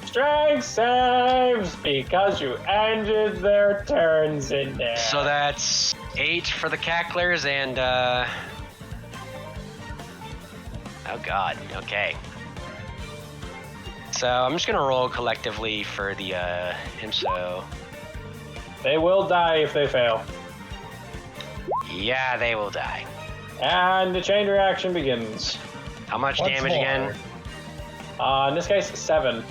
strength saves because you ended their turns in there. So that's 8 for the cacklers and oh god, okay. So I'm just gonna roll collectively for the so They will die if they fail. yeah, they will die. And the chain reaction begins. How much Once damage more. again? In this case, 7.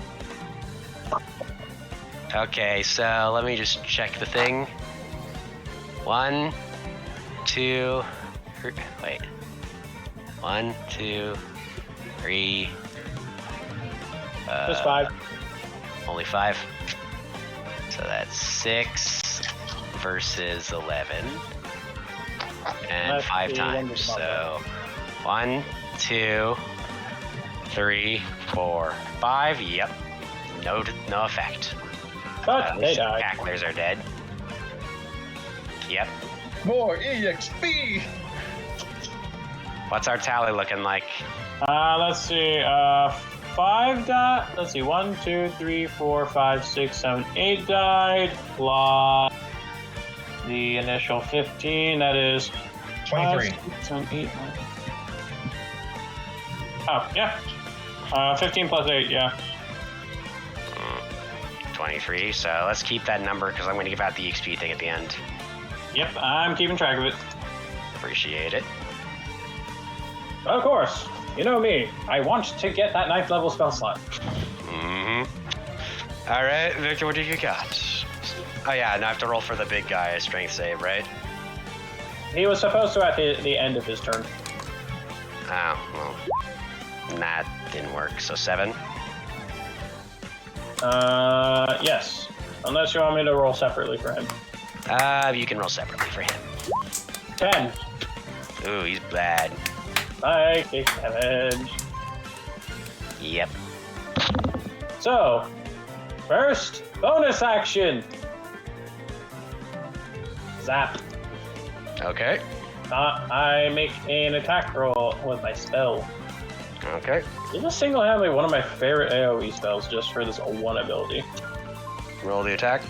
Okay, so let me just check the thing. 1, 2, wait. 1, 2, 3. Just 5. Only 5. So that's 6 versus 11. And Let's 5 see, times. one So 1, 2, 3, 4, 5. Yep. No effect. But they die. Cacklers are dead. Yep. More EXP! What's our tally looking like? Let's see. 5 died. Let's see. 1, 2, 3, 4, 5, 6, 7, 8 died. Plus the initial 15. That is 23. 5, 6, 7, 8, 9. Oh, yeah. 15 plus 8, yeah. 23. So let's keep that number because I'm going to give out the XP thing at the end. Yep, I'm keeping track of it. Appreciate it. Of course. You know me. I want to get that 9th level spell slot. Mm-hmm. All right, Victor, what do you got? Oh yeah, now I have to roll for the big guy strength save, right? He was supposed to at the end of his turn. Oh, well, that didn't work. So 7. Yes. Unless you want me to roll separately for him. You can roll separately for him. 10. Ooh, he's bad. Psychic damage. Yep. So, first, bonus action. Zap. Okay. I make an attack roll with my spell. Okay. This is single-handedly one of my favorite AoE spells just for this one ability. Roll the attack.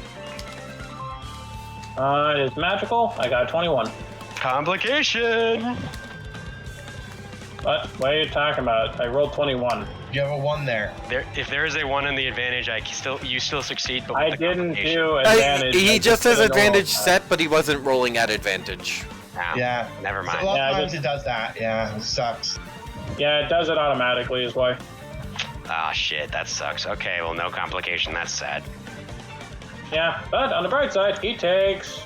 It is magical. I got a 21. Complication. What are you talking about? I rolled 21. You have a 1 there. If there is a 1 in the advantage, you still succeed. But with I the didn't complication. do advantage. He I just has did a normal advantage attack. set, but he wasn't rolling at advantage. Oh, Yeah. Never A mind. lot Yeah, of I times just- it does that. Yeah, it sucks. Yeah, it does it automatically is why. Ah, shit, that sucks. Okay, well, no complication. That's sad. Yeah, but on the bright side, he takes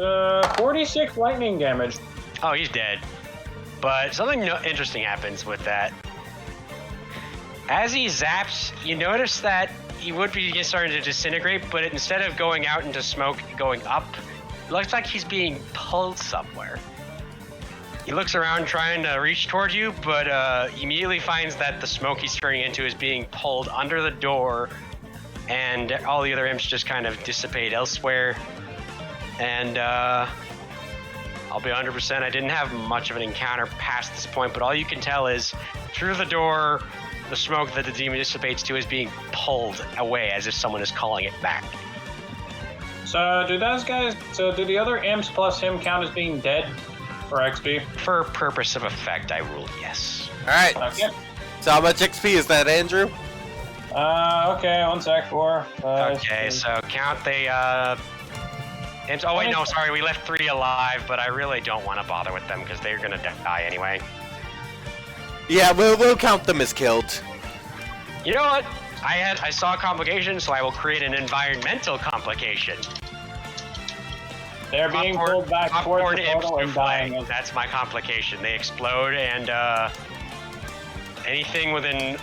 46 lightning damage. Oh, he's dead. But something interesting happens with that. As he zaps, you notice that he would be starting to disintegrate, but instead of going out into smoke, going up, it looks like he's being pulled somewhere. He looks around trying to reach toward you, but immediately finds that the smoke he's turning into is being pulled under the door, and all the other imps just kind of dissipate elsewhere. And I'll be 100%, I didn't have much of an encounter past this point, but all you can tell is through the door, the smoke that the demon dissipates to is being pulled away as if someone is calling it back. So do the other imps plus him count as being dead for XP? For purpose of effect, I ruled yes. Alright, Okay. so how much XP is that, Andrew? Okay, 1 sec, 4, 5, Okay, 6. so count the imps. Oh wait, no, sorry, we left 3 alive, but I really don't want to bother with them because they're gonna die anyway. Yeah, we'll count them as killed. You know what? I saw a complication, so I will create an environmental complication. They're being pulled back Popcorn towards the imps portal do and dying. fly. That's my complication. They explode, and anything within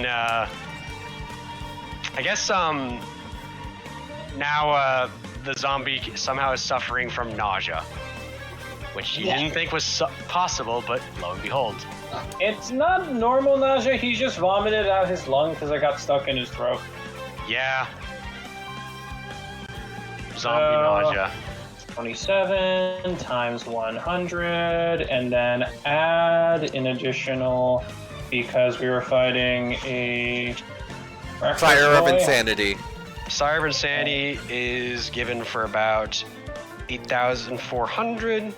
I guess now the zombie somehow is suffering from nausea, which you didn't think was possible, but lo and behold. It's not normal nausea. He just vomited out his lung because I got stuck in his throat. Yeah. Zombie nausea. 27 times 100, and then add an additional because we were fighting a Fire of Insanity. Fire of Insanity is given for about 8,400.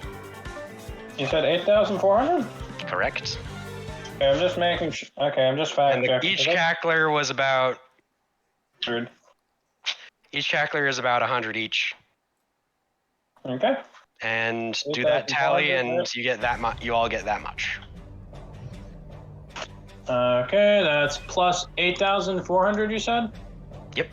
You said 8,400? Correct. Okay, I'm just making sure. Okay, I'm just fact And checking. each cackler was about. 100. Each cackler is about 100 each. Okay. And do that tally, and you get that much. You all get that much. Okay, that's plus 8,400. You said. Yep.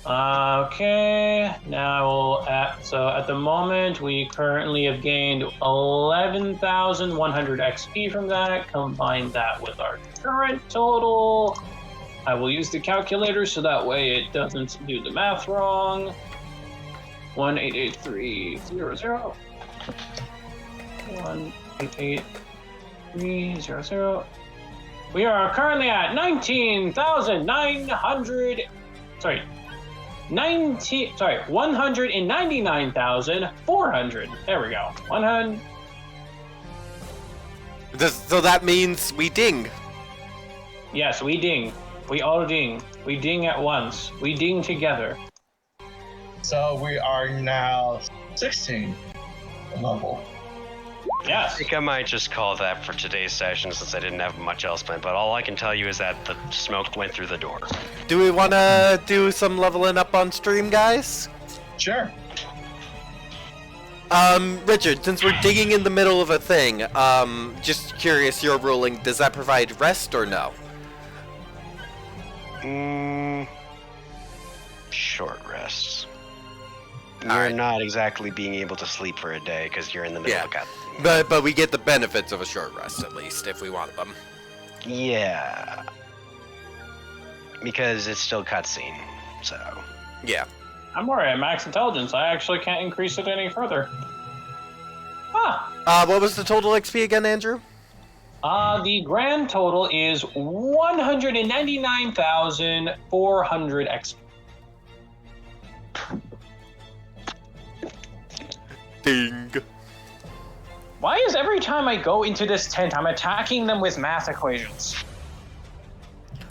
Okay, now we'll so at the moment we currently have gained 11,100 XP from that. Combine that with our current total. I will use the calculator so that way it doesn't do the math wrong. 188,300. 188,300. We are currently at 19,900. Sorry. 199,400. There we go. 100. So that means we ding. Yes, we ding. We all ding. We ding at once. We ding together. So we are now 16 level. I Yes. think I might just call that for today's session since I didn't have much else planned. But all I can tell you is that the smoke went through the door. Do we want to do some leveling up on stream, guys? Sure. Richard, since we're digging in the middle of a thing, just curious, your ruling, does that provide rest or no? Short rests. All You're right. not exactly being able to sleep for a day because you're in the middle Yeah. of a cut. But we get the benefits of a short rest, at least, if we want them. Yeah. Because it's still cutscene, so. Yeah. I'm already at max intelligence. I actually can't increase it any further. Ah. What was the total XP again, Andrew? The grand total is 199,400 XP. Ding. Why is every time I go into this tent, I'm attacking them with math equations?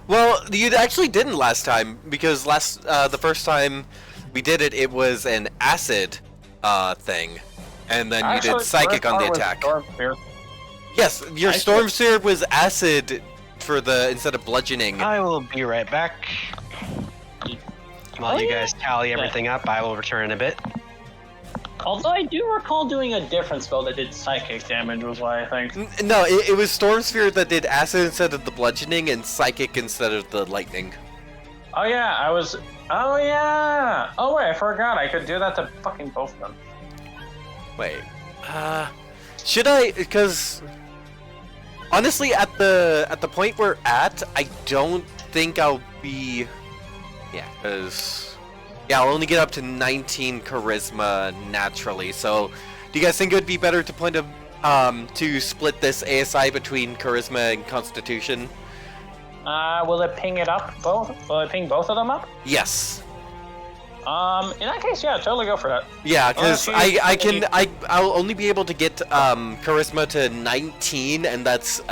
Well, you actually didn't last time, because the first time we did it, it was an acid, thing. And then you did psychic on the attack. Yes, your storm sphere was acid for instead of bludgeoning. I will be right back. While you guys tally everything up, I will return in a bit. Although I do recall doing a different spell that did psychic damage, was why I think. No, it was storm sphere that did acid instead of the bludgeoning and psychic instead of the lightning. Oh yeah, Oh yeah! Oh wait, I forgot I could do that to fucking both of them. Wait, should I? Because honestly, at the point we're at, I don't think I'll be. Yeah, because I'll only get up to 19 charisma naturally. So, do you guys think it would be better to to split this ASI between charisma and constitution? Will it ping it up both? Will it ping both of them up? Yes. In that case, yeah, totally go for that. Yeah, because I'll only be able to get charisma to 19, and that's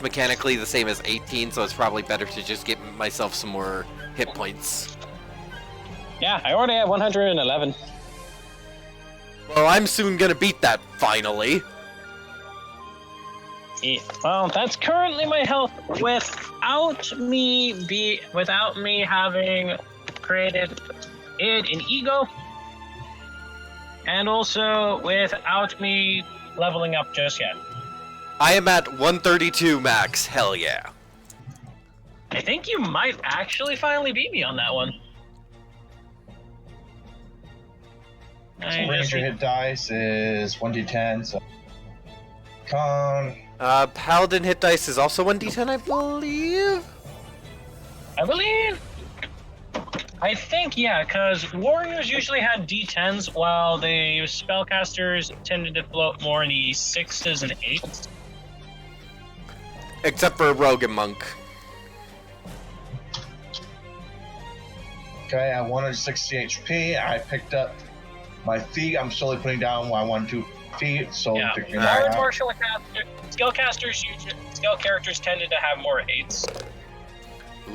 mechanically the same as 18, so it's probably better to just get myself some more hit points. Yeah, I already have 111. Well, I'm soon gonna beat that finally. Yeah. Well, that's currently my health without me having created id and ego, and also without me leveling up just yet. I am at 132 max. Hell yeah. I think you might actually finally beat me on that one. So ranger hit dice is 1d10, so con. Paladin hit dice is also 1d10, I believe. I think, yeah, because warriors usually had D10s, while the spellcasters tended to float more in the 6s and 8s. Except for a rogue and monk. Okay, I 160 HP. I picked up my feet. I'm slowly putting down my 1-2 feet. So Yeah, figuring Lord that out. Martial skill characters tended to have more 8s.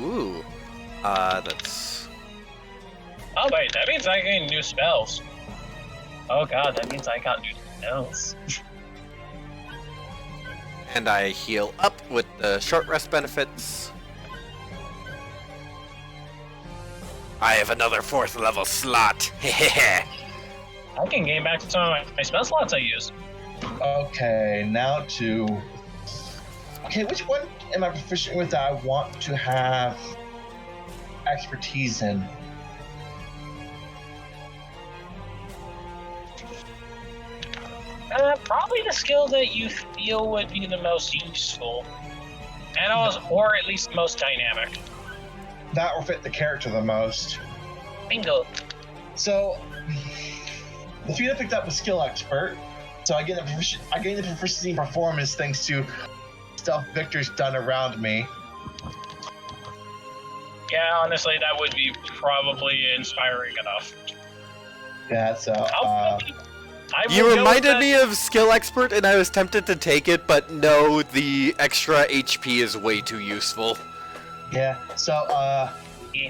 Ooh. That's... Oh wait, that means I gain new spells. Oh god, that means I got new spells. And I heal up with the short rest benefits. I have another 4th level slot. Hehehe. I can gain back some of my spell slots I used. Okay, now to. Okay, which one am I proficient with that I want to have expertise in? Probably the skill that you feel would be the most useful. And also, or at least the most dynamic. That will fit the character the most. Bingo. So, the feat I picked up was skill expert. So I gain the proficiency in performance thanks to stuff Victor's done around me. Yeah, honestly, that would be probably inspiring enough. Yeah, so I will You go with reminded that. me of skill expert, and I was tempted to take it, but no, the extra HP is way too useful. yeah, so Yeah.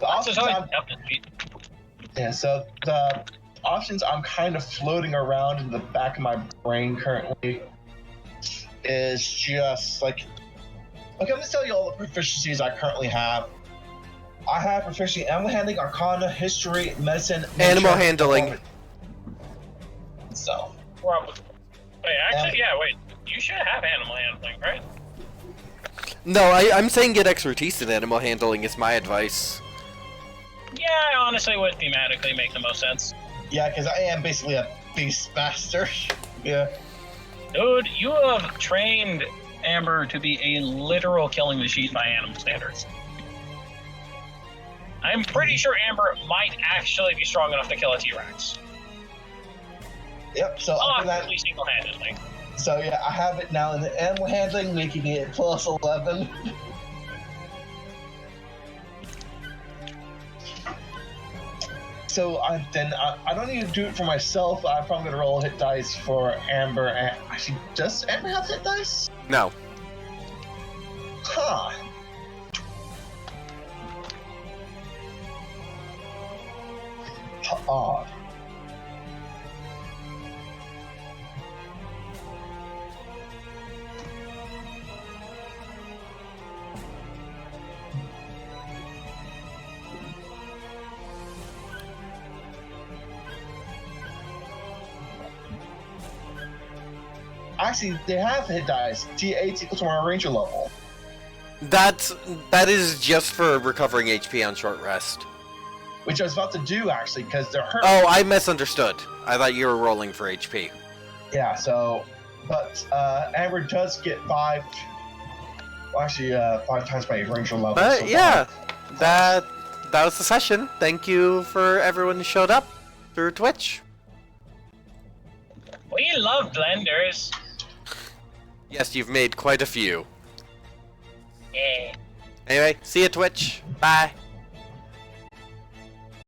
the options Sorry. I'm, yeah, so the options I'm kind of floating around in the back of my brain currently is just like, okay, I'm gonna tell you all the proficiencies I currently have. I have proficiency in animal handling, arcana, history, medicine, Animal nature, handling. performance. So, Probably. Wait, actually, yeah, wait. You should have animal handling, right? No, I'm saying get expertise in animal handling is my advice. Yeah, I honestly would thematically make the most sense. yeah, because I am basically a beast master. Yeah. Dude, you have trained Amber to be a literal killing machine by animal standards. I'm pretty sure Amber might actually be strong enough to kill a T-Rex. Yep, so Oh, after that, at least single-handedly. so yeah, I have it now in the animal handling, making it plus 11. So I don't need to do it for myself. I'm probably gonna roll hit dice for Amber. And actually, does Amber have hit dice? No. Huh. Odd. Actually, they have hit dice. T8 equals to my ranger level. That is just for recovering HP on short rest. Which I was about to do, actually, because they're hurt. Oh, I misunderstood. I thought you were rolling for HP. Yeah, so... But Amber does get 5... Well, actually, 5 times my ranger level. But so yeah, 5. that was the session. Thank you for everyone who showed up through Twitch. We love blenders. Yes, you've made quite a few. Yeah. Anyway, see you Twitch. Bye.